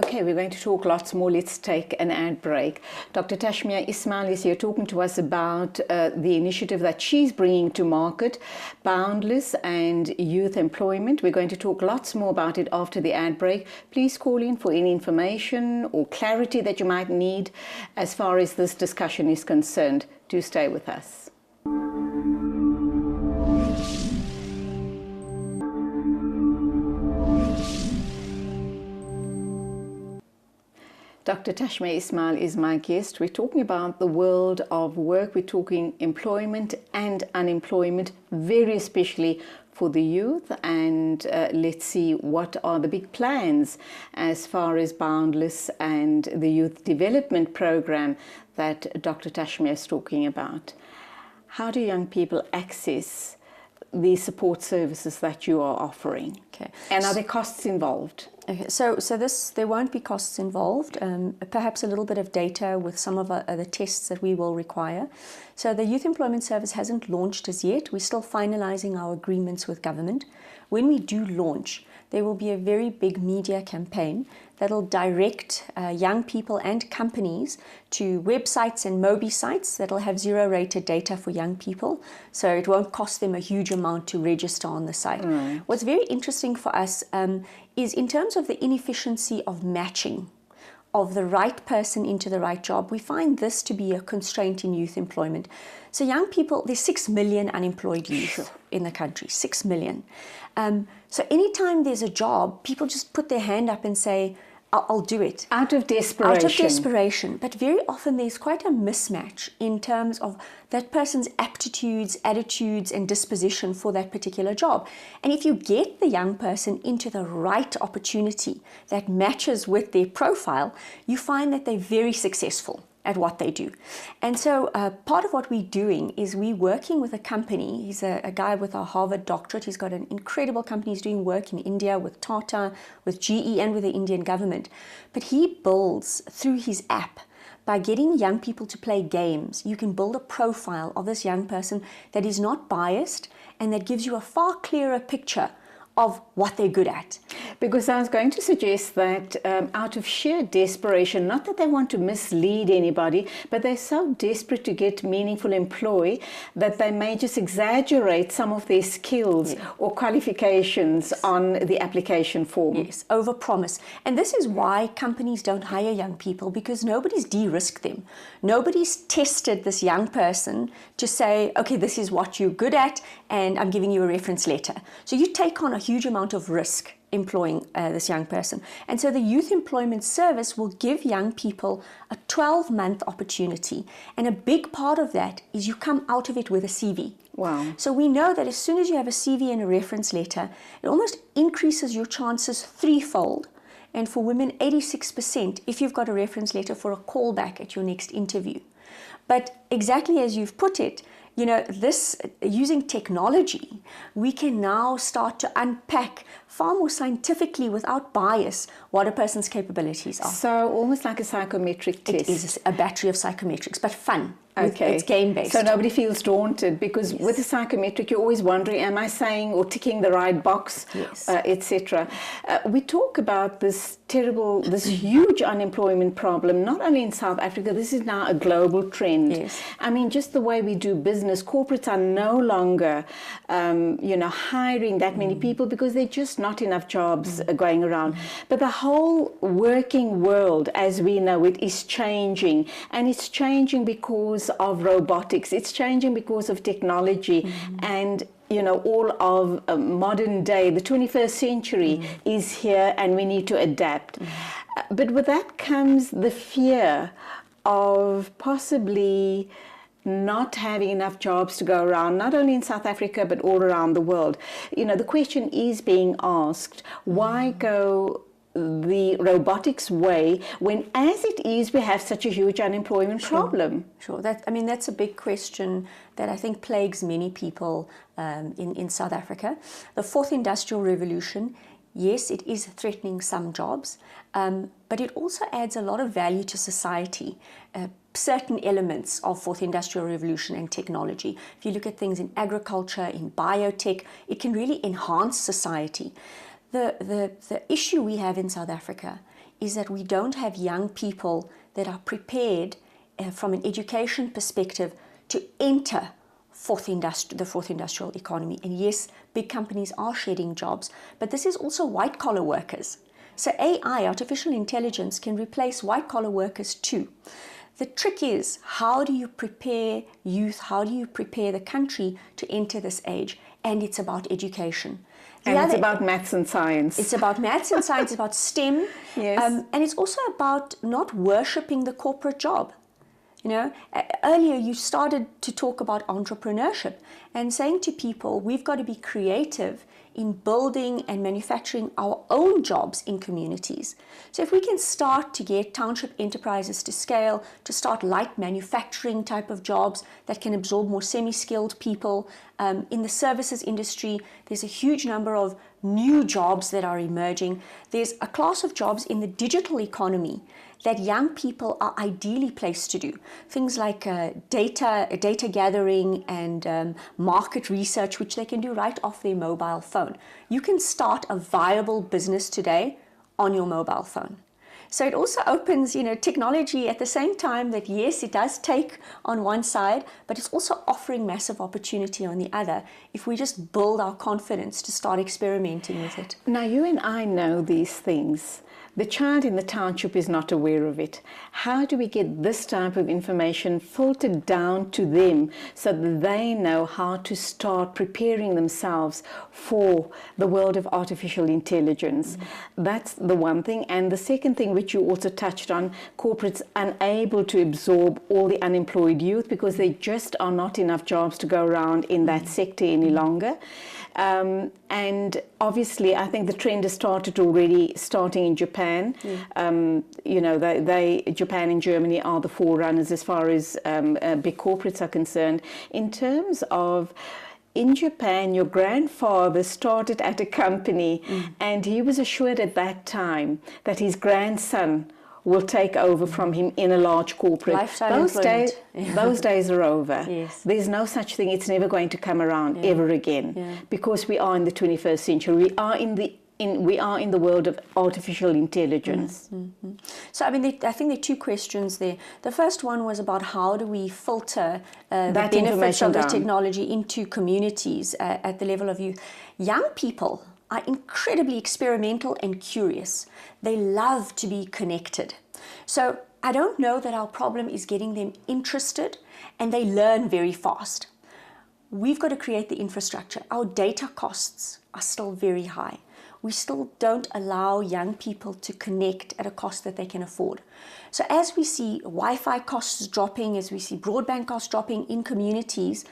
Speaker 2: Okay, we're going to talk lots more. Let's take an ad break. Dr. Tashmia Ismail is here talking to us about the initiative that she's bringing to market, Boundless and Youth Employment. We're going to talk lots more about it after the ad break. Please call in for any information or clarity that you might need as far as this discussion is concerned. Do stay with us. Dr. Tashmia Ismail is my guest. We're talking about the world of work. We're talking employment and unemployment, very especially for the youth. And let's see what are the big plans as far as Boundless and the Youth Development Program that Dr. Tashmia is talking about. How do young people access the support services that you are offering?
Speaker 4: Okay.
Speaker 2: And are there costs involved?
Speaker 4: Okay, so there won't be costs involved, perhaps a little bit of data with some of the tests that we will require. So the Youth Employment Service hasn't launched as yet. We're still finalizing our agreements with government. When we do launch, there will be a very big media campaign that'll direct young people and companies to websites and Mobi sites that'll have zero-rated data for young people. So it won't cost them a huge amount to register on the site.
Speaker 2: Right.
Speaker 4: What's very interesting for us is in terms of the inefficiency of matching of the right person into the right job, we find this to be a constraint in youth employment. So young people, there's 6 million unemployed youth in the country, 6 million. So anytime there's a job, people just put their hand up and say, I'll do it.
Speaker 2: Out of desperation.
Speaker 4: Out of desperation. But very often there's quite a mismatch in terms of that person's aptitudes, attitudes, and disposition for that particular job. And if you get the young person into the right opportunity that matches with their profile, you find that they're very successful at what they do. And so part of what we're doing is we're working with a company. He's a guy with a Harvard doctorate. He's got an incredible company. He's doing work in India with Tata, with GE, and with the Indian government. But he builds through his app, by getting young people to play games, you can build a profile of this young person that is not biased and that gives you a far clearer picture of what they're good at.
Speaker 2: Because I was going to suggest that out of sheer desperation, not that they want to mislead anybody, but they're so desperate to get meaningful employ that they may just exaggerate some of their skills or qualifications on the application form.
Speaker 4: Yes, overpromise. And this is why companies don't hire young people, because nobody's de-risked them. Nobody's tested this young person to say, okay, this is what you're good at, and I'm giving you a reference letter. So you take on a huge amount of risk employing this young person. And so the Youth Employment Service will give young people a 12-month opportunity. And a big part of that is you come out of it with a CV.
Speaker 2: Wow.
Speaker 4: So we know that as soon as you have a CV and a reference letter, it almost increases your chances threefold. And for women, 86% if you've got a reference letter for a callback at your next interview. But exactly as you've put it, you know, this, using technology, we can now start to unpack far more scientifically, without bias, what a person's capabilities are.
Speaker 2: So almost like a psychometric test.
Speaker 4: It is a battery of psychometrics, but fun.
Speaker 2: Okay.
Speaker 4: It's game-based.
Speaker 2: So nobody feels daunted, because with a psychometric, you're always wondering, am I saying or ticking the right box, etc. We talk about this huge unemployment problem, not only in South Africa, this is now a global trend.
Speaker 4: Yes.
Speaker 2: I mean, just the way we do business, corporates are no longer, hiring that many people because there are just not enough jobs going around. But the whole working world, as we know it, is changing, and it's changing because of robotics. It's changing because of technology, and all of modern day, the 21st century is here, and we need to adapt. But with that comes the fear of possibly not having enough jobs to go around, not only in South Africa, but all around the world. The question is being asked, why go the robotics way when, as it is, we have such a huge unemployment problem?
Speaker 4: Sure. That's a big question that I think plagues many people in South Africa. The fourth industrial revolution, yes, it is threatening some jobs, but it also adds a lot of value to society. Certain elements of fourth industrial revolution and technology. If you look at things in agriculture, in biotech, it can really enhance society. The issue we have in South Africa is that we don't have young people that are prepared from an education perspective to enter the fourth industrial economy. And yes, big companies are shedding jobs, but this is also white collar workers. So AI, artificial intelligence, can replace white collar workers too. The trick is, how do you prepare youth, how do you prepare the country to enter this age? And it's about education.
Speaker 2: It's about maths and science.
Speaker 4: It's about maths and science, it's about STEM.
Speaker 2: Yes.
Speaker 4: And it's also about not worshipping the corporate job. You know, earlier you started to talk about entrepreneurship and saying to people, we've got to be creative in building and manufacturing our own jobs in communities. So if we can start to get township enterprises to scale, to start light manufacturing type of jobs that can absorb more semi-skilled people. In the services industry, there's a huge number of new jobs that are emerging. There's a class of jobs in the digital economy that young people are ideally placed to do. Things like data gathering and market research, which they can do right off their mobile phone. You can start a viable business today on your mobile phone. So it also opens, you know, technology at the same time that, yes, it does take on one side, but it's also offering massive opportunity on the other if we just build our confidence to start experimenting with it.
Speaker 2: Now, you and I know these things. The child in the township is not aware of it. How do we get this type of information filtered down to them so that they know how to start preparing themselves for the world of artificial intelligence? That's the one thing. And the second thing, which you also touched on, corporates unable to absorb all the unemployed youth because there just are not enough jobs to go around in that sector any longer. And obviously, I think the trend has starting in Japan. You know, Japan and Germany are the forerunners as far as big corporates are concerned. In terms of, in Japan, your grandfather started at a company and he was assured at that time that his grandson will take over from him in a large corporate.
Speaker 4: Lifetime employment.
Speaker 2: Those days are over.
Speaker 4: Yes.
Speaker 2: There's no such thing. It's never going to come around ever again because we are in the 21st century. We are in the world of artificial intelligence.
Speaker 4: So, I mean, I think there are two questions there. The first one was about how do we filter the benefits of the technology into communities at the level of youth. Young people are incredibly experimental and curious. They love to be connected. So I don't know that our problem is getting them interested, and they learn very fast. We've got to create the infrastructure. Our data costs are still very high. We still don't allow young people to connect at a cost that they can afford. So as we see Wi-Fi costs dropping, as we see broadband costs dropping in communities,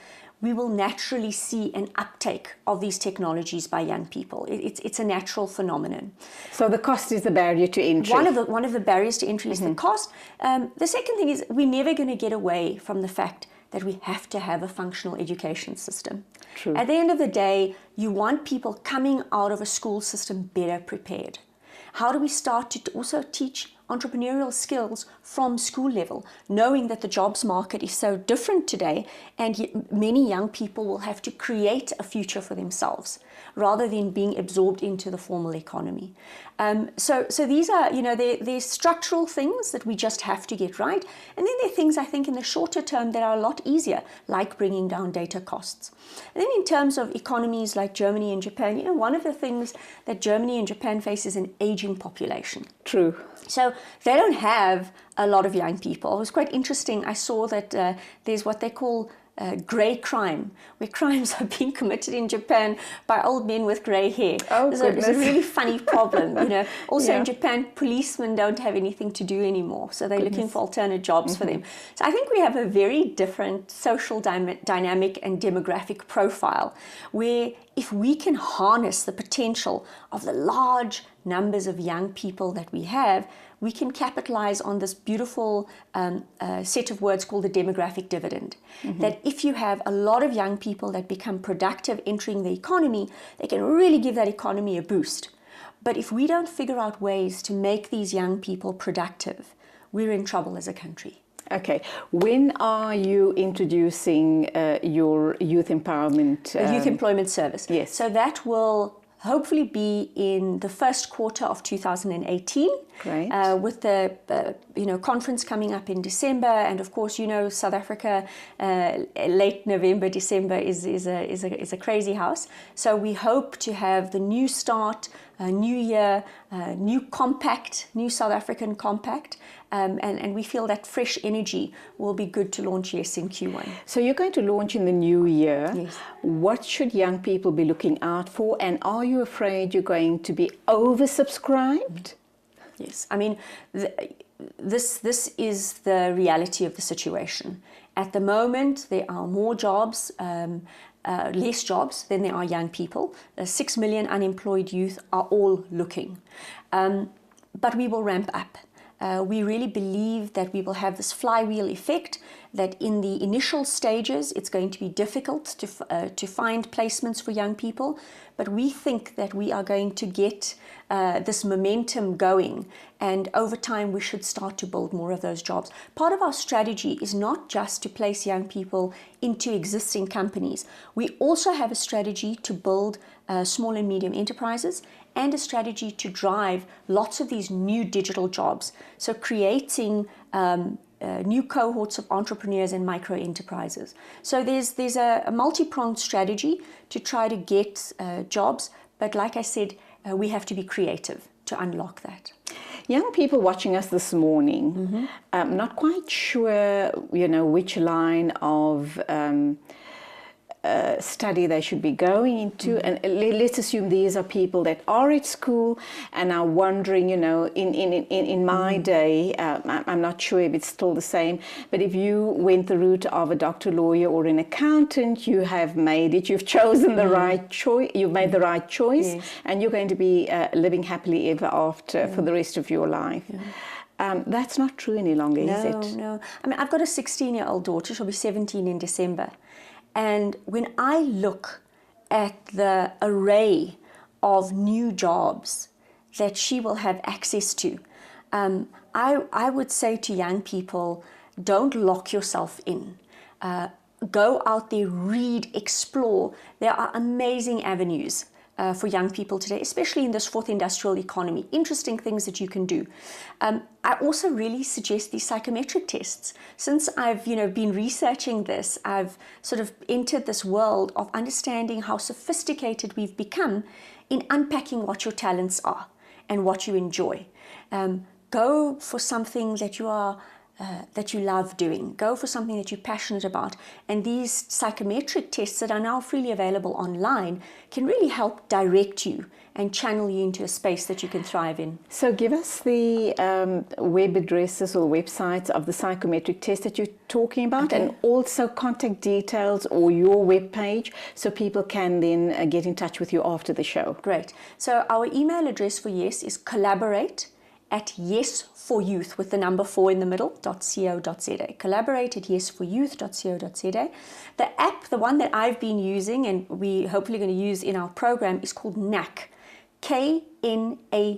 Speaker 4: we will naturally see an uptake of these technologies by young people. It's a natural phenomenon.
Speaker 2: So the cost is the barrier to entry.
Speaker 4: One of the barriers to entry is the cost. The second thing is we're never going to get away from the fact that we have to have a functional education system.
Speaker 2: True.
Speaker 4: At the end of the day, you want people coming out of a school system better prepared. How do we start to also teach entrepreneurial skills from school level, knowing that the jobs market is so different today and many young people will have to create a future for themselves rather than being absorbed into the formal economy. So these are, you know, they're structural things that we just have to get right. And then there are things I think in the shorter term that are a lot easier, like bringing down data costs. And then in terms of economies like Germany and Japan, you know, one of the things that Germany and Japan face is an aging population.
Speaker 2: True.
Speaker 4: So they don't have a lot of young people. It was quite interesting. I saw that there's what they call grey crime, where crimes are being committed in Japan by old men with grey hair.
Speaker 2: Oh,
Speaker 4: it's
Speaker 2: goodness.
Speaker 4: a really funny problem, you know. Also
Speaker 2: Yeah.
Speaker 4: in Japan, policemen don't have anything to do anymore, so they're looking for alternate jobs for them. So I think we have a very different social dynamic and demographic profile, where if we can harness the potential of the large numbers of young people that we have, we can capitalize on this beautiful set of words called the demographic dividend. That if you have a lot of young people that become productive entering the economy, they can really give that economy a boost. But if we don't figure out ways to make these young people productive, we're in trouble as a country.
Speaker 2: Okay. When are you introducing your youth empowerment?
Speaker 4: The Youth Employment Service.
Speaker 2: Yes.
Speaker 4: So that will hopefully be in the first quarter of 2018.
Speaker 2: Great.
Speaker 4: With the conference coming up in December, and of course, South Africa, late November, December is a crazy house. So we hope to have the new start, new year, new compact, new South African compact, and we feel that fresh energy will be good to launch in Q1.
Speaker 2: So you're going to launch in the new year.
Speaker 4: Yes.
Speaker 2: What should young people be looking out for, and are you afraid you're going to be oversubscribed?
Speaker 4: Yes, I mean, this is the reality of the situation. At the moment, there are more jobs, less jobs than there are young people. 6 million unemployed youth are all looking. But we will ramp up. We really believe that we will have this flywheel effect, that in the initial stages it's going to be difficult to find placements for young people, but we think that we are going to get this momentum going, and over time we should start to build more of those jobs. Part of our strategy is not just to place young people into existing companies. We also have a strategy to build small and medium enterprises, and a strategy to drive lots of these new digital jobs. So creating new cohorts of entrepreneurs and micro enterprises. So there's a multi-pronged strategy to try to get jobs, but like I said, we have to be creative to unlock that.
Speaker 2: Young people watching us this morning, not quite sure, which line of study they should be going into, and let's assume these are people that are at school and are wondering, in my day, I'm not sure if it's still the same, but if you went the route of a doctor, lawyer, or an accountant, you have made it, you've chosen the right choice, you've made the right choice,
Speaker 4: Yes.
Speaker 2: and you're going to be living happily ever after for the rest of your life. That's not true any longer, is it?
Speaker 4: No. I mean, I've got a 16-year-old daughter. She'll be 17 in December. And when I look at the array of new jobs that she will have access to, I would say to young people, don't lock yourself in. Go out there, read, explore. There are amazing avenues for young people today, especially in this fourth industrial economy. Interesting things that you can do. I also really suggest these psychometric tests. Since I've been researching this, I've sort of entered this world of understanding how sophisticated we've become in unpacking what your talents are and what you enjoy. Go for something that you are that you love doing. Go for something that you're passionate about. And these psychometric tests that are now freely available online can really help direct you and channel you into a space that you can thrive in.
Speaker 2: So give us the web addresses or websites of the psychometric test that you're talking about,
Speaker 4: Okay.
Speaker 2: and also contact details or your webpage so people can then get in touch with you after the show.
Speaker 4: Great. So our email address for Yes is collaborate@yesforyouth with the number 4 in the middle, .co.za. Collaborate@yesforyouth.co.za. The app, the one that I've been using and we hopefully going to use in our program, is called NACK. K-N-A-C-K.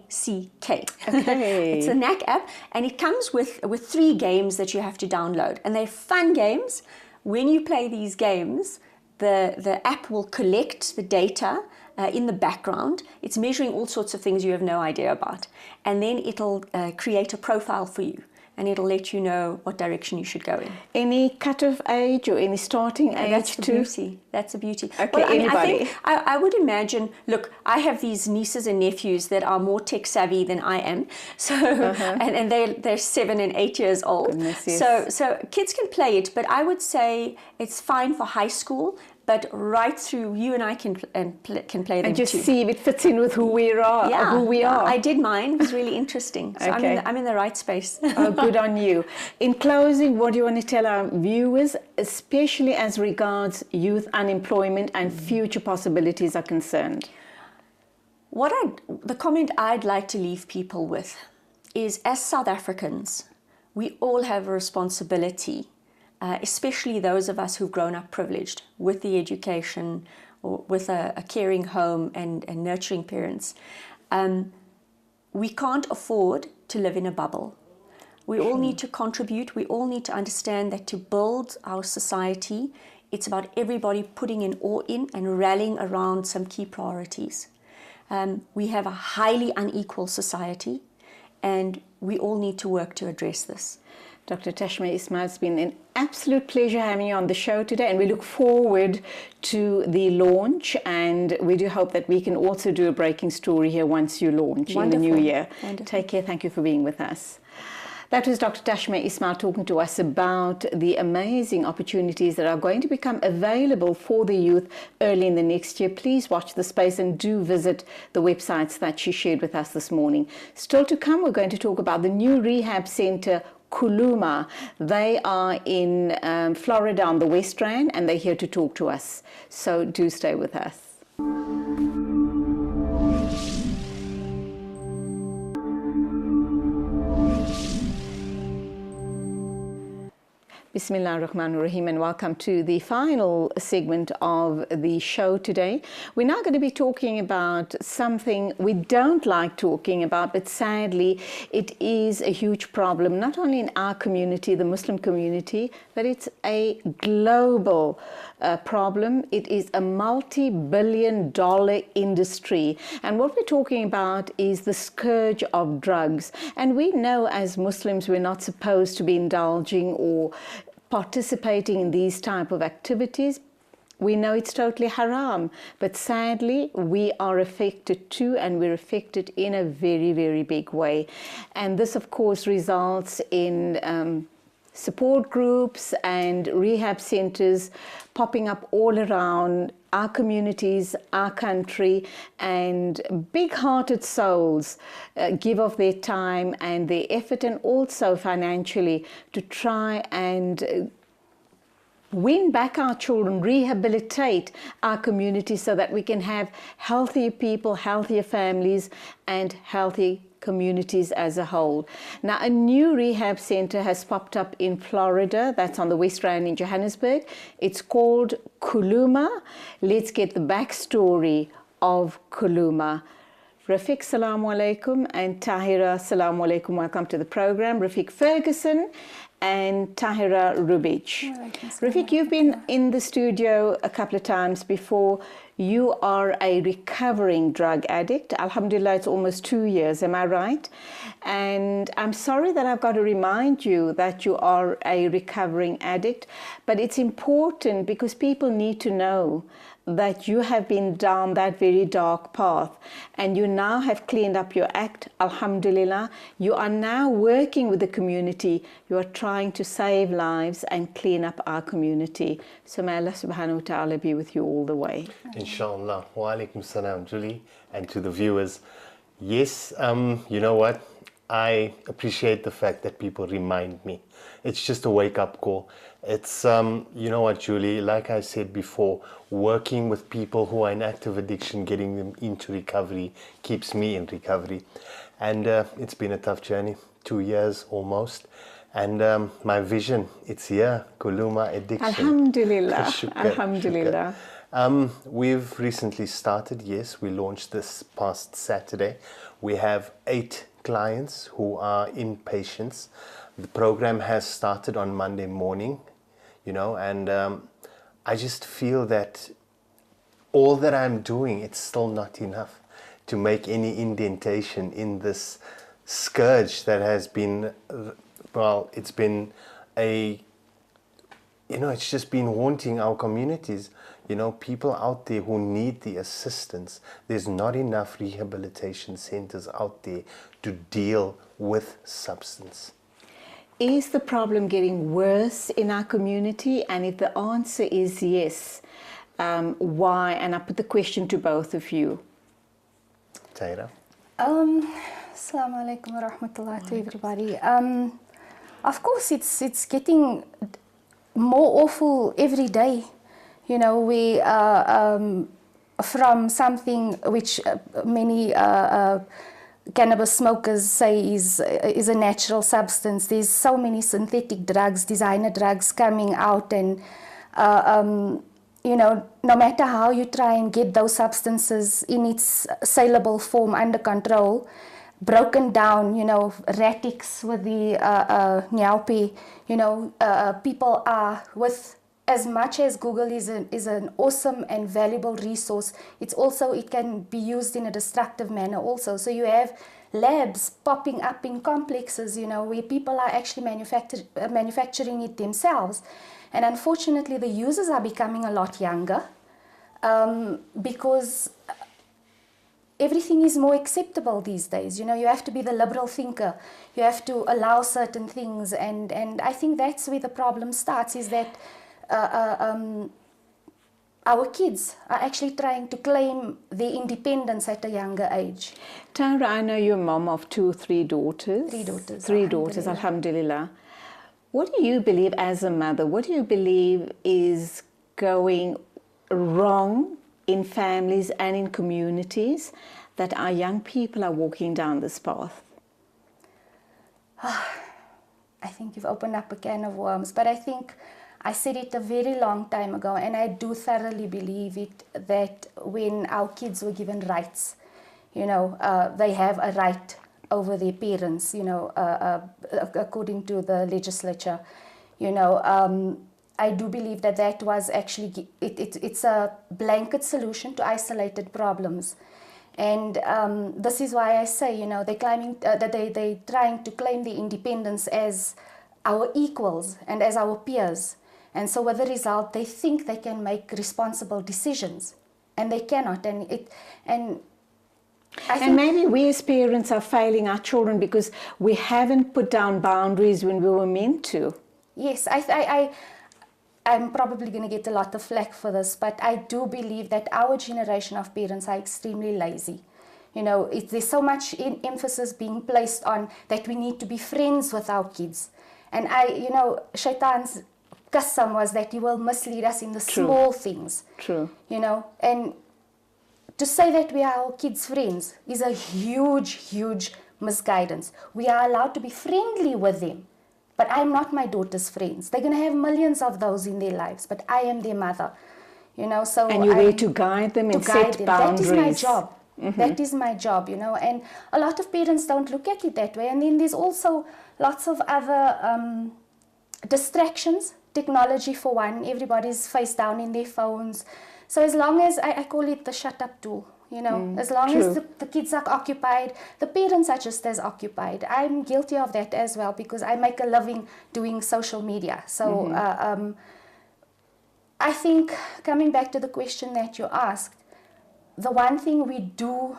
Speaker 2: Okay.
Speaker 4: It's a NACK app, and it comes with 3 games that you have to download. And they're fun games. When you play these games, the app will collect the data in the background. It's measuring all sorts of things you have no idea about. And then it'll create a profile for you, and it'll let you know what direction you should go in.
Speaker 2: Any cut-off age or any starting age
Speaker 4: That's the
Speaker 2: too?
Speaker 4: beauty. That's the beauty.
Speaker 2: Okay,
Speaker 4: Well, I mean,
Speaker 2: anybody.
Speaker 4: I think I would imagine, look, I have these nieces and nephews that are more tech savvy than I am. So, and they're 7 and 8 years old.
Speaker 2: Goodness, yes.
Speaker 4: So kids can play it, but I would say it's fine for high school, but right through, you and I can play them
Speaker 2: And just
Speaker 4: too.
Speaker 2: see if it fits in with who we are. Who we are.
Speaker 4: I did mine. It was really interesting. So
Speaker 2: Okay.
Speaker 4: I'm in the right space.
Speaker 2: Oh, good on you. In closing, what do you want to tell our viewers, especially as regards youth unemployment and future possibilities are concerned?
Speaker 4: The comment I'd like to leave people with is, as South Africans, we all have a responsibility, especially those of us who've grown up privileged with the education or with a caring home and nurturing parents. We can't afford to live in a bubble. We all need to contribute. We all need to understand that to build our society, it's about everybody putting in all in and rallying around some key priorities. We have a highly unequal society, and we all need to work to address this.
Speaker 2: Dr. Tashma Ismail, it's been an absolute pleasure having you on the show today, and we look forward to the launch, and we do hope that we can also do a breaking story here once you launch in the new year.
Speaker 4: Wonderful.
Speaker 2: Take care. Thank you for being with us. That was Dr. Tashma Ismail talking to us about the amazing opportunities that are going to become available for the youth early in the next year. Please watch the space and do visit the websites that she shared with us this morning. Still to come, we're going to talk about the new rehab center, Kuluma. They are in Florida on the West Rand, and they're here to talk to us. So do stay with us. Bismillah ar-Rahman ar-Rahim, and welcome to the final segment of the show today. We're now going to be talking about something we don't like talking about, but sadly it is a huge problem, not only in our community, the Muslim community, but it's a global problem. It is a multi-billion-dollar industry, and what we're talking about is the scourge of drugs. And we know as Muslims we're not supposed to be indulging or participating in these type of activities. We know it's totally haram, but sadly we are affected too, and we're affected in a very, very big way. And this of course results in support groups and rehab centers popping up all around our communities, our country, and big-hearted souls give of their time and their effort, and also financially, to try and win back our children, rehabilitate our community so that we can have healthier people, healthier families, and healthy communities as a whole. Now, a new rehab center has popped up in Florida. That's on the West Rand in Johannesburg. It's called Kuluma. Let's get the backstory of Kuluma. Rafiq, salamu alaikum, and Tahira, salamu alaikum. Welcome to the program. Rafiq Ferguson and Tahira Rubich. Rafiq, you've been in the studio a couple of times before. You are a recovering drug addict. Alhamdulillah, it's almost 2 years, am I right? And I'm sorry that I've got to remind you that you are a recovering addict, but it's important because people need to know that you have been down that very dark path, and you now have cleaned up your act, alhamdulillah. You are now working with the community. You are trying to save lives and clean up our community. So may Allah subhanahu wa ta'ala be with you all the way.
Speaker 5: Inshallah. Wa alaikum salam, Julie, and to the viewers. Yes, you know what? I appreciate the fact that people remind me. It's just a wake-up call. It's, you know what, Julie, like I said before, working with people who are in active addiction, getting them into recovery, keeps me in recovery. And it's been a tough journey, 2 years almost. And my vision, it's here, Kuluma Addiction.
Speaker 2: Alhamdulillah, alhamdulillah.
Speaker 5: We've recently started, yes, we launched this past Saturday. We have 8 clients who are inpatients. The program has started on Monday morning, you know, and I just feel that all that I'm doing, it's still not enough to make any indentation in this scourge that has been, well, it's been a, you know, it's just been haunting our communities. You know, people out there who need the assistance. There's not enough rehabilitation centers out there to deal with substance.
Speaker 2: Is the problem getting worse in our community? And if the answer is yes, why? And I put the question to both of you.
Speaker 5: Tahira?
Speaker 6: Assalamu alaikum wa rahmatullah to everybody. Of course, it's getting more awful every day. You know, we from something which many cannabis smokers say is a natural substance. There's so many synthetic drugs, designer drugs coming out, and you know, no matter how you try and get those substances in its saleable form under control, broken down, you know, ratics with the nyaupe, you know, people are with as much as Google is an awesome and valuable resource, it can be used in a destructive manner also. So you have labs popping up in complexes, where people are actually manufacturing it themselves. And unfortunately, the users are becoming a lot younger because everything is more acceptable these days. You have to be the liberal thinker. You have to allow certain things. And I think that's where the problem starts, is that our kids are actually trying to claim their independence at a younger age.
Speaker 2: Tara, I know you're a mom of 3 daughters.
Speaker 6: 3 daughters.
Speaker 2: Three daughters, alhamdulillah. What do you believe as a mother, what do you believe is going wrong in families and in communities that our young people are walking down this path?
Speaker 6: I think you've opened up a can of worms, but I think I said it a very long time ago, and I do thoroughly believe it, that when our kids were given rights, they have a right over their parents, according to the legislature, I do believe that was actually, it's a blanket solution to isolated problems. And this is why I say, they're trying to claim their independence as our equals and as our peers. And so with the result, they think they can make responsible decisions, and they cannot. And
Speaker 2: maybe we as parents are failing our children because we haven't put down boundaries when we were meant to.
Speaker 6: Yes, I'm probably going to get a lot of flack for this, but I do believe that our generation of parents are extremely lazy. There's so much emphasis being placed on that we need to be friends with our kids. And Shaitan's qasam was that he will mislead us in the small things.
Speaker 2: True.
Speaker 6: And to say that we are our kids' friends is a huge, huge misguidance. We are allowed to be friendly with them, but I'm not my daughter's friends. They're going to have millions of those in their lives, but I am their mother. So
Speaker 2: and you're there to guide them and set boundaries.
Speaker 6: That is my job. Mm-hmm. That is my job, and a lot of parents don't look at it that way. And then there's also lots of other distractions. Technology for one, everybody's face down in their phones. So as long as, I call it the shut up tool, as long as the kids are occupied, the parents are just as occupied. I'm guilty of that as well because I make a living doing social media. So I think, coming back to the question that you asked, the one thing we do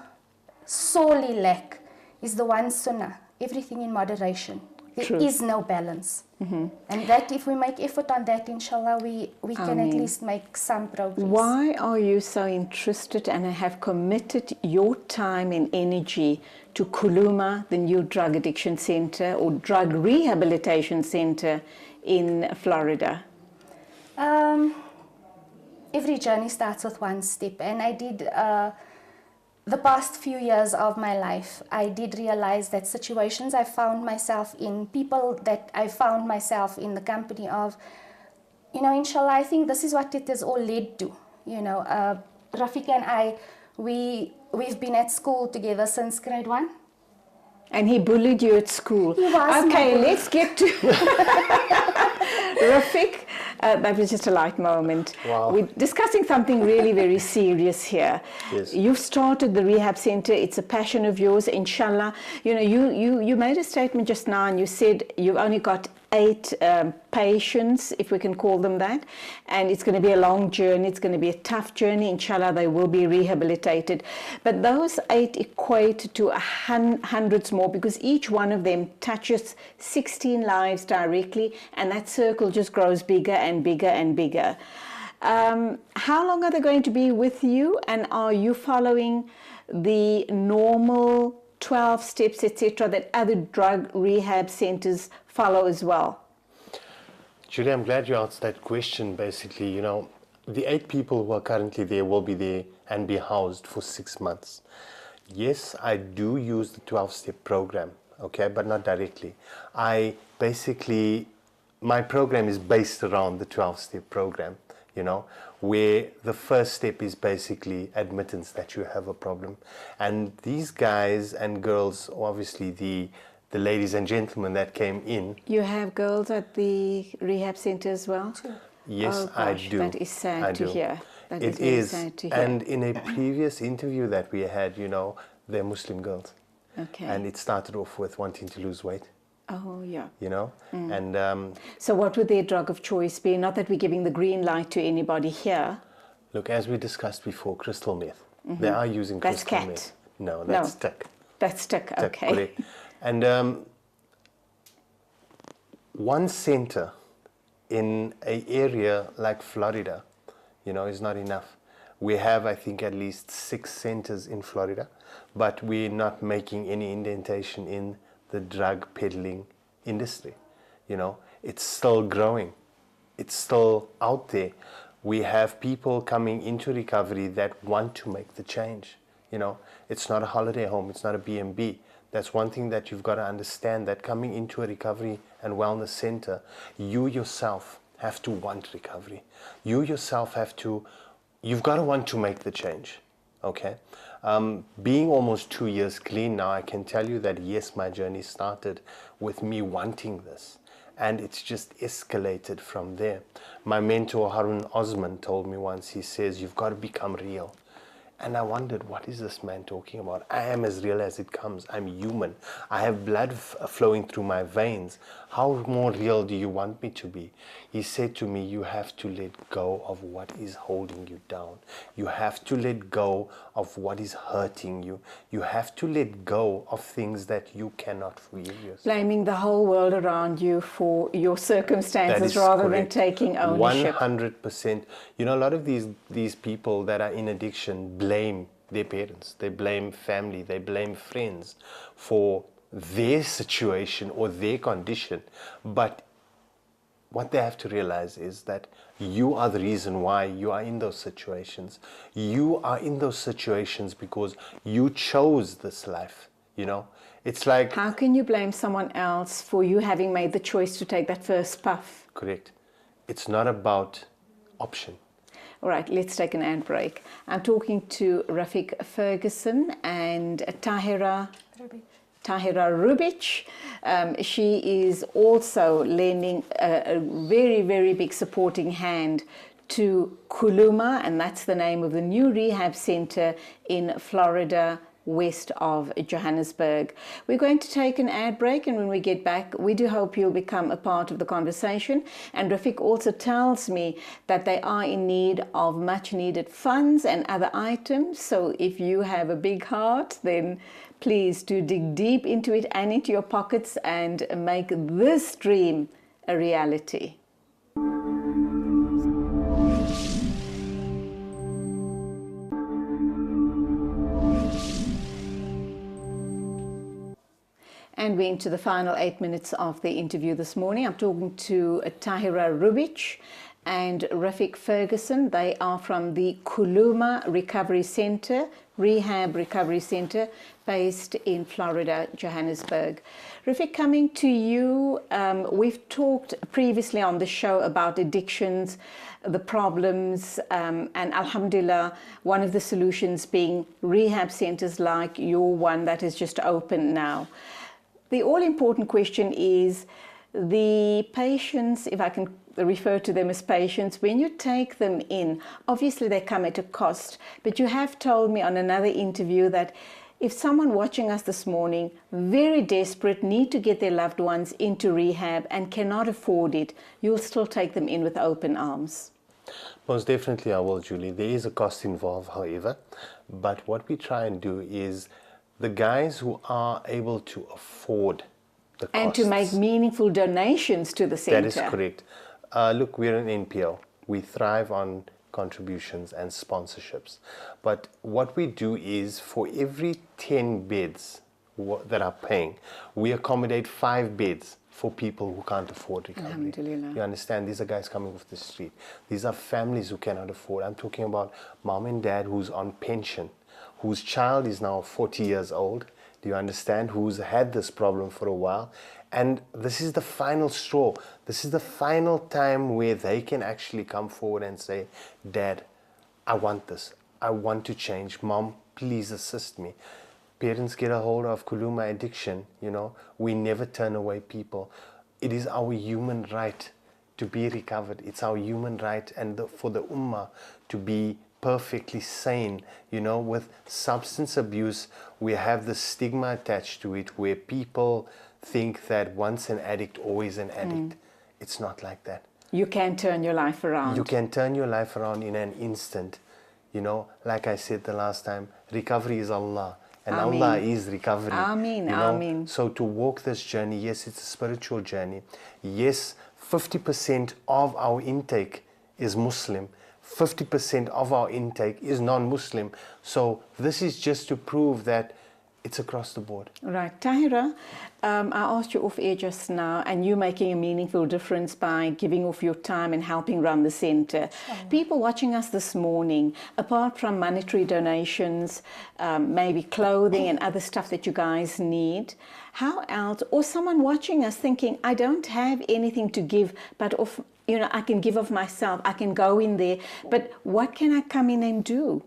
Speaker 6: sorely lack is the one sunnah, everything in moderation. There is no balance. Mm-hmm. And that if we make effort on that, inshallah, we can at least make some progress.
Speaker 2: Why are you so interested and have committed your time and energy to Kuluma, the new drug addiction center or drug rehabilitation center in Florida?
Speaker 6: Every journey starts with one step, and I did the past few years of my life, I did realize that situations I found myself in, people that I found myself in the company of, inshallah, I think this is what it has all led to. Rafika and I, we've been at school together since grade 1.
Speaker 2: And he bullied you at school.
Speaker 6: He was.
Speaker 2: Okay, let's get to Rafik. That was just a light moment.
Speaker 5: Wow.
Speaker 2: We're discussing something really very serious here.
Speaker 5: Yes.
Speaker 2: You've started the rehab center. It's a passion of yours, inshallah. You made a statement just now and you said you've only got 8 patients, if we can call them that, and it's going to be a long journey, it's going to be a tough journey. Inshallah, they will be rehabilitated. But those 8 equate to hundreds more because each one of them touches 16 lives directly, and that circle just grows bigger and bigger and bigger. How long are they going to be with you, and are you following the normal 12 steps, etc., that other drug rehab centers follow as well?
Speaker 5: Julie, I'm glad you asked that question. Basically, the 8 people who are currently there will be there and be housed for 6 months. Yes, I do use the 12-step program, okay, but not directly. My program is based around the 12-step program, where the first step is basically admittance that you have a problem. And these guys and girls, obviously the ladies and gentlemen that came in.
Speaker 2: You have girls at the rehab center as well?
Speaker 5: Yes,
Speaker 2: Oh
Speaker 5: I
Speaker 2: gosh,
Speaker 5: do.
Speaker 2: that is sad
Speaker 5: I
Speaker 2: to
Speaker 5: do.
Speaker 2: hear. That
Speaker 5: It
Speaker 2: very
Speaker 5: is.
Speaker 2: sad to hear.
Speaker 5: And in a previous interview that we had, they're Muslim girls.
Speaker 2: Okay.
Speaker 5: And it started off with wanting to lose weight,
Speaker 2: Oh yeah.
Speaker 5: And
Speaker 2: So what would their drug of choice be? Not that we're giving the green light to anybody here.
Speaker 5: look, as we discussed before, crystal meth. They are using
Speaker 2: That's
Speaker 5: crystal
Speaker 2: cat.
Speaker 5: meth. No, that's
Speaker 2: No.
Speaker 5: tick.
Speaker 2: That's stick,
Speaker 5: Tick,
Speaker 2: okay.
Speaker 5: correct. And one center in an area like Florida, is not enough. We have, I think, at least 6 centers in Florida, but we're not making any indentation in the drug peddling industry. It's still growing. It's still out there. We have people coming into recovery that want to make the change. It's not a holiday home. It's not a B&B. That's one thing that you've got to understand, that coming into a recovery and wellness center, you yourself have to want recovery. You yourself you've got to want to make the change, okay? Being almost 2 years clean now, I can tell you that yes, my journey started with me wanting this, and it's just escalated from there. My mentor, Harun Osman, told me once, he says, you've got to become real. And I wondered, what is this man talking about? I am as real as it comes. I'm human. I have blood flowing through my veins. How more real do you want me to be? He said to me, you have to let go of what is holding you down. You have to let go of what is hurting you. You have to let go of things that you cannot forgive yourself.
Speaker 2: Blaming the whole world around you for your circumstances rather than taking ownership.
Speaker 5: 100%. A lot of these people that are in addiction blame their parents, they blame family, they blame friends for their situation or their condition. But what they have to realize is that you are the reason why you are in those situations. You are in those situations because you chose this life, It's like...
Speaker 2: How can you blame someone else for you having made the choice to take that first puff?
Speaker 5: Correct. It's not about option.
Speaker 2: All right, let's take an ad break. I'm talking to Rafiq Ferguson and Tahira Rubic. She is also lending a very, very big supporting hand to Kuluma, and that's the name of the new rehab center in Florida, west of Johannesburg. We're going to take an ad break, and when we get back, we do hope you'll become a part of the conversation. And Rafiq also tells me that they are in need of much needed funds and other items. So if you have a big heart, then please do dig deep into it and into your pockets and make this dream a reality. And we're into the final 8 minutes of the interview this morning. I'm talking to Tahira Rubic and Rafiq Ferguson. They are from the Kuluma Recovery Center, Rehab Recovery Center, based in Florida, Johannesburg. Rafiq, coming to you, we've talked previously on the show about addictions, the problems, and alhamdulillah, one of the solutions being rehab centers like your one that is just open now. The all-important question is the patients, if I can refer to them as patients, when you take them in, obviously they come at a cost, but you have told me on another interview that if someone watching us this morning, very desperate, need to get their loved ones into rehab and cannot afford it, you'll still take them in with open arms.
Speaker 5: Most definitely I will, Julie. There is a cost involved, however, but what we try and do is the guys who are able to afford the costs.
Speaker 2: And to make meaningful donations to the center.
Speaker 5: That is correct. Look, we're an NPO. We thrive on contributions and sponsorships. But what we do is for every 10 beds that are paying, we accommodate 5 beds for people who can't afford recovery.
Speaker 2: Alhamdulillah.
Speaker 5: You understand? These are guys coming off the street. These are families who cannot afford. I'm talking about mom and dad who's on pension, whose child is now 40 years old, do you understand, who's had this problem for a while, and this is the final straw. This is the final time where they can actually come forward and say, Dad, I want this. I want to change. Mom, please assist me. Parents get a hold of Kuluma addiction, we never turn away people. It is our human right to be recovered. It's our human right, and for the ummah to be perfectly sane. You know, with substance abuse, we have the stigma attached to it where people think that once an addict, always an addict. It's not like that.
Speaker 2: You can turn your life around.
Speaker 5: You can turn your life around in an instant. You know, like I said the last time, recovery is Allah. And
Speaker 2: Ameen.
Speaker 5: Allah is recovery.
Speaker 2: Ameen,
Speaker 5: you know?
Speaker 2: ameen.
Speaker 5: So to walk this journey, yes, it's a spiritual journey. Yes, 50% of our intake is Muslim. 50% of our intake is non-Muslim. So this is just to prove that it's across the board.
Speaker 2: Right. Tahira, I asked you off air just now, and you're making a meaningful difference by giving off your time and helping run the centre. People watching us this morning, apart from monetary donations, maybe clothing and other stuff that you guys need, how else, or someone watching us thinking, I don't have anything to give, but of, you know, I can give of myself, I can go in there, but what can I come in and do?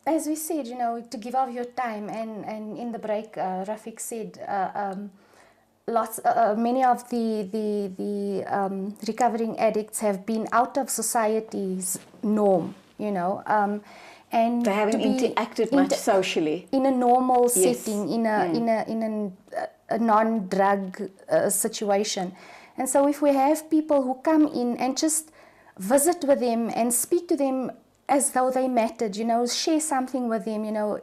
Speaker 6: As we said, you know, to give of your time, and in the break, Rafiq said many of the recovering addicts have been out of society's norm, you know, and
Speaker 2: They haven't interacted much socially.
Speaker 6: in a normal
Speaker 2: Yes.
Speaker 6: setting, in a non-drug situation. And so if we have people who come in and just visit with them and speak to them as though they mattered, you know, share something with them, you know,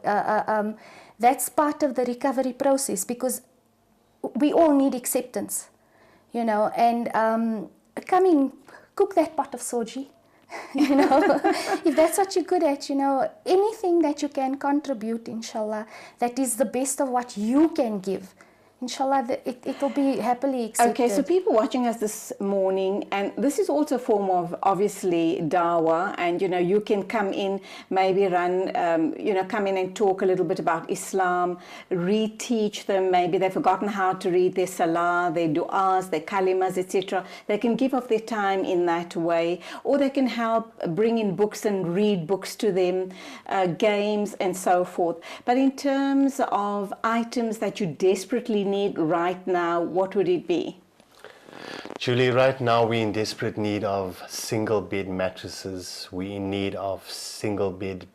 Speaker 6: that's part of the recovery process, because we all need acceptance, you know, and come in, cook that pot of soji, you know, if that's what you're good at, you know, anything that you can contribute, inshallah, that is the best of what you can give. Inshallah, it will be happily accepted.
Speaker 2: Okay, so people watching us this morning, and this is also a form of, obviously, dawah, and, you know, you can come in, maybe run, you know, come in and talk a little bit about Islam, reteach them, maybe they've forgotten how to read their salah, their du'as, their kalimas, etc. They can give of their time in that way, or they can help bring in books and read books to them, games and so forth. But in terms of items that you desperately need right now, what would it be?
Speaker 5: Julie, right now we're in desperate need of single bed mattresses. We're in need of single bed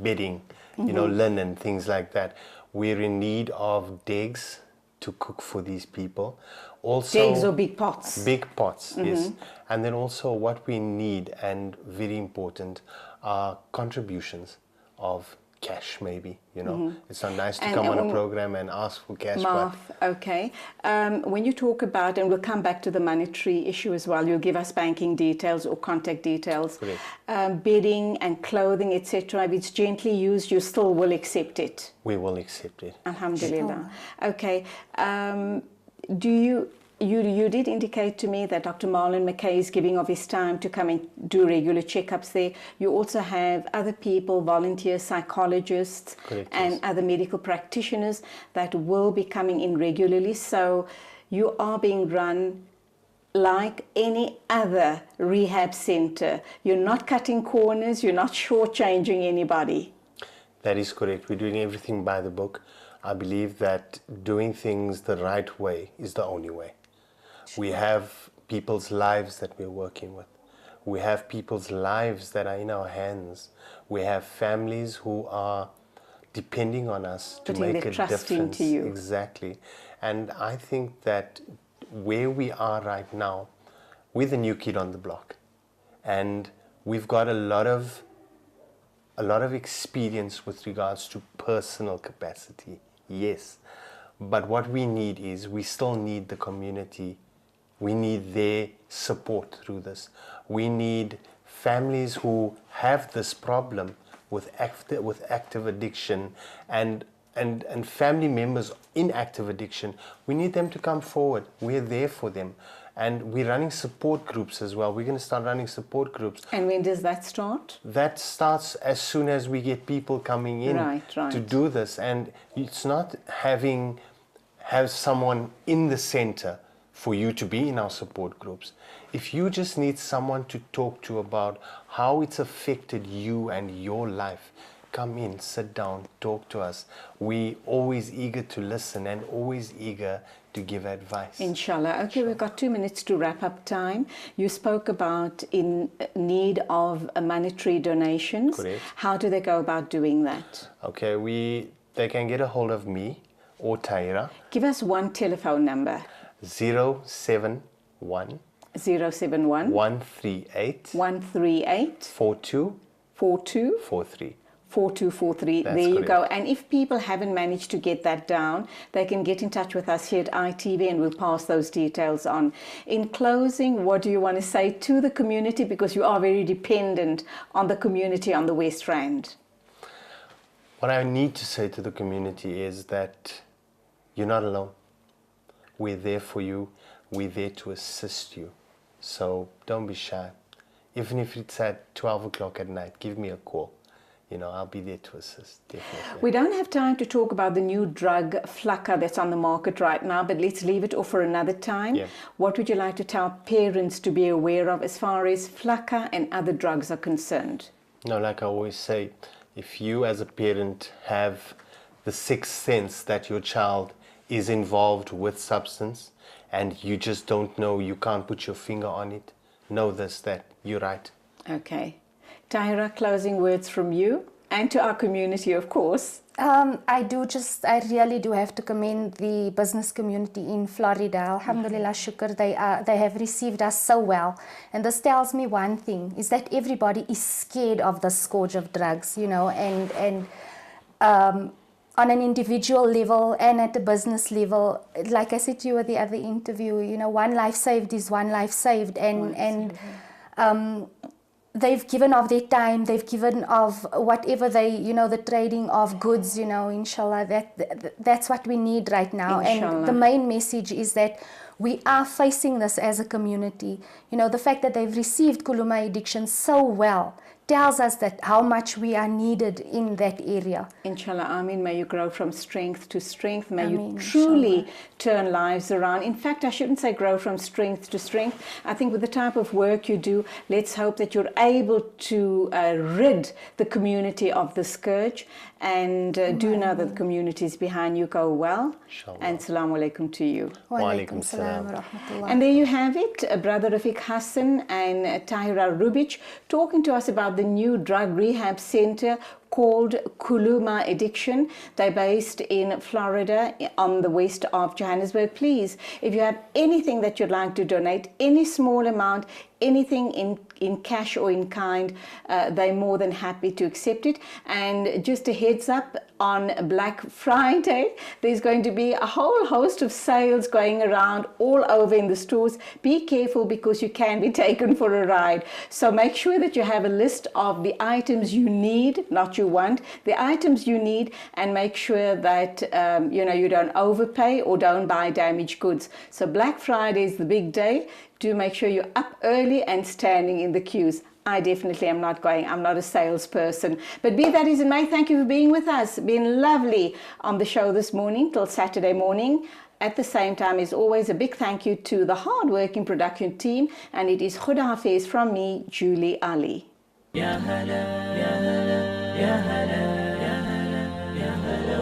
Speaker 5: bedding, you know, linen, things like that. We're in need of digs to cook for these people. Also,
Speaker 2: Digs or big pots?
Speaker 5: Big pots, yes. And then also what we need, and very important, are contributions of cash, maybe, you know. It's not nice to come on a program and ask for cash.
Speaker 2: Marv, okay. When you talk about, and we'll come back to the monetary issue as well, you'll give us banking details or contact details. Bedding and clothing, etc. If it's gently used, you still will accept it?
Speaker 5: We will accept it.
Speaker 2: Alhamdulillah. Okay. You did indicate to me that Dr. Marlon McKay is giving of his time to come and do regular checkups there. You also have other people, volunteers, psychologists, and other medical practitioners that will be coming in regularly. So you are being run like any other rehab center. You're not cutting corners, you're not shortchanging anybody.
Speaker 5: That is correct. We're doing everything by the book. I believe that doing things the right way is the only way. We have people's lives that we're working with. We have people's lives that are in our hands. We have families who are depending on us to make a difference.
Speaker 2: Into you.
Speaker 5: Exactly. And I think that where we are right now, we're the new kid on the block. And we've got a lot of experience with regards to personal capacity, yes. But what we need is, we still need the community. We need their support through this. We need families who have this problem with active addiction and family members in active addiction. We need them to come forward. We're there for them. And we're running support groups as well. We're going to start running support groups.
Speaker 2: And when does that start?
Speaker 5: That starts as soon as we get people coming in to do this. And it's not have someone in the center for you to be in our support groups. If you just need someone to talk to about how it's affected you and your life, come in, sit down, talk to us. We always eager to listen and always eager to give advice.
Speaker 2: Inshallah. Okay, we've got 2 minutes to wrap up time. You spoke about in need of monetary donations.
Speaker 5: Correct.
Speaker 2: How do they go about doing that?
Speaker 5: Okay, they can get a hold of me or Tyra.
Speaker 2: Give us one telephone number.
Speaker 5: 071
Speaker 2: 071
Speaker 5: 138
Speaker 2: 138
Speaker 5: 4243.
Speaker 2: 4243.
Speaker 5: That's
Speaker 2: There you go.
Speaker 5: correct.
Speaker 2: And if people haven't managed to get that down, they can get in touch with us here at ITV and we'll pass those details on. In closing, what do you want to say to the community? Because you are very dependent on the community on the West Rand.
Speaker 5: What I need to say to the community is that you're not alone. We're there for you. We're there to assist you. So don't be shy. Even if it's at 12 o'clock at night, give me a call. I'll be there to assist, definitely.
Speaker 2: We don't have time to talk about the new drug Flakka that's on the market right now, but let's leave it off for another time.
Speaker 5: Yeah.
Speaker 2: What would you like to tell parents to be aware of as far as Flakka and other drugs are concerned?
Speaker 5: Like I always say, if you as a parent have the sixth sense that your child is involved with substance and you just don't know, you can't put your finger on it, know this, that you're right.
Speaker 2: Okay. Tyra, closing words from you and to our community, of course.
Speaker 6: I really do have to commend the business community in Florida. Alhamdulillah, shukr, they have received us so well. And this tells me one thing, is that everybody is scared of the scourge of drugs, and on an individual level and at a business level, like I said to you at the other interview, one life saved is one life saved. They've given of their time, they've given of whatever the trading of goods, inshallah, that's what we need right now.
Speaker 2: Inshallah.
Speaker 6: And the main message is that we are facing this as a community. The fact that they've received Kuluma addiction so well tells us that how much we are needed in that area.
Speaker 2: Inshallah, Ameen, may you grow from strength to strength. May
Speaker 6: Ameen,
Speaker 2: you truly
Speaker 6: inshallah.
Speaker 2: turn lives around. In fact, I shouldn't say grow from strength to strength. I think with the type of work you do, let's hope that you're able to rid the community of the scourge. And do know that the communities behind you go well.
Speaker 5: Inshallah.
Speaker 2: And Assalamu alaikum to you.
Speaker 6: Wa
Speaker 5: Walaikum
Speaker 6: alaikum salam
Speaker 5: salam.
Speaker 6: wa rahmatullah.
Speaker 2: And there you have it, Brother Rafiq Hassan and Tahira Rubich talking to us about the new drug rehab center called Kuluma Addiction. They're based in Florida on the west of Johannesburg. Please, if you have anything that you'd like to donate, any small amount, anything in cash or in kind, they're more than happy to accept it. And just a heads up, on Black Friday, there's going to be a whole host of sales going around all over in the stores. Be careful because you can be taken for a ride. So make sure that you have a list of the items you need, not you want, the items you need, and make sure that you don't overpay or don't buy damaged goods. So Black Friday is the big day. Do make sure you're up early and standing in the queues. I definitely am not going. I'm not a salesperson. But be that as it may, thank you for being with us. Been lovely on the show this morning till Saturday morning. At the same time, as always, a big thank you to the hard-working production team. And it is Khuda Hafiz from me, Julie Alli.
Speaker 1: يا هلا يا هلا يا هلا يا هلا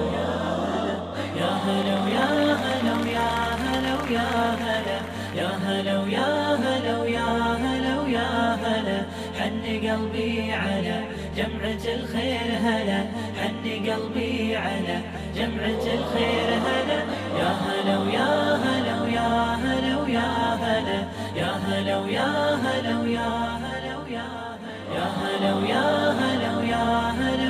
Speaker 1: يا هلا يا هلا يا هلا يا هلا يا هلا يا هلا يا هلا يا هلا يا هلا حن قلبي على جمعة الخير هلا حن قلبي على جمعة الخير هلا يا هلا ويا هلا ويا هلا ويا هلا يا هلا ويا هلا ويا هلا ويا هلا يا هلا ويا هلا ويا هلا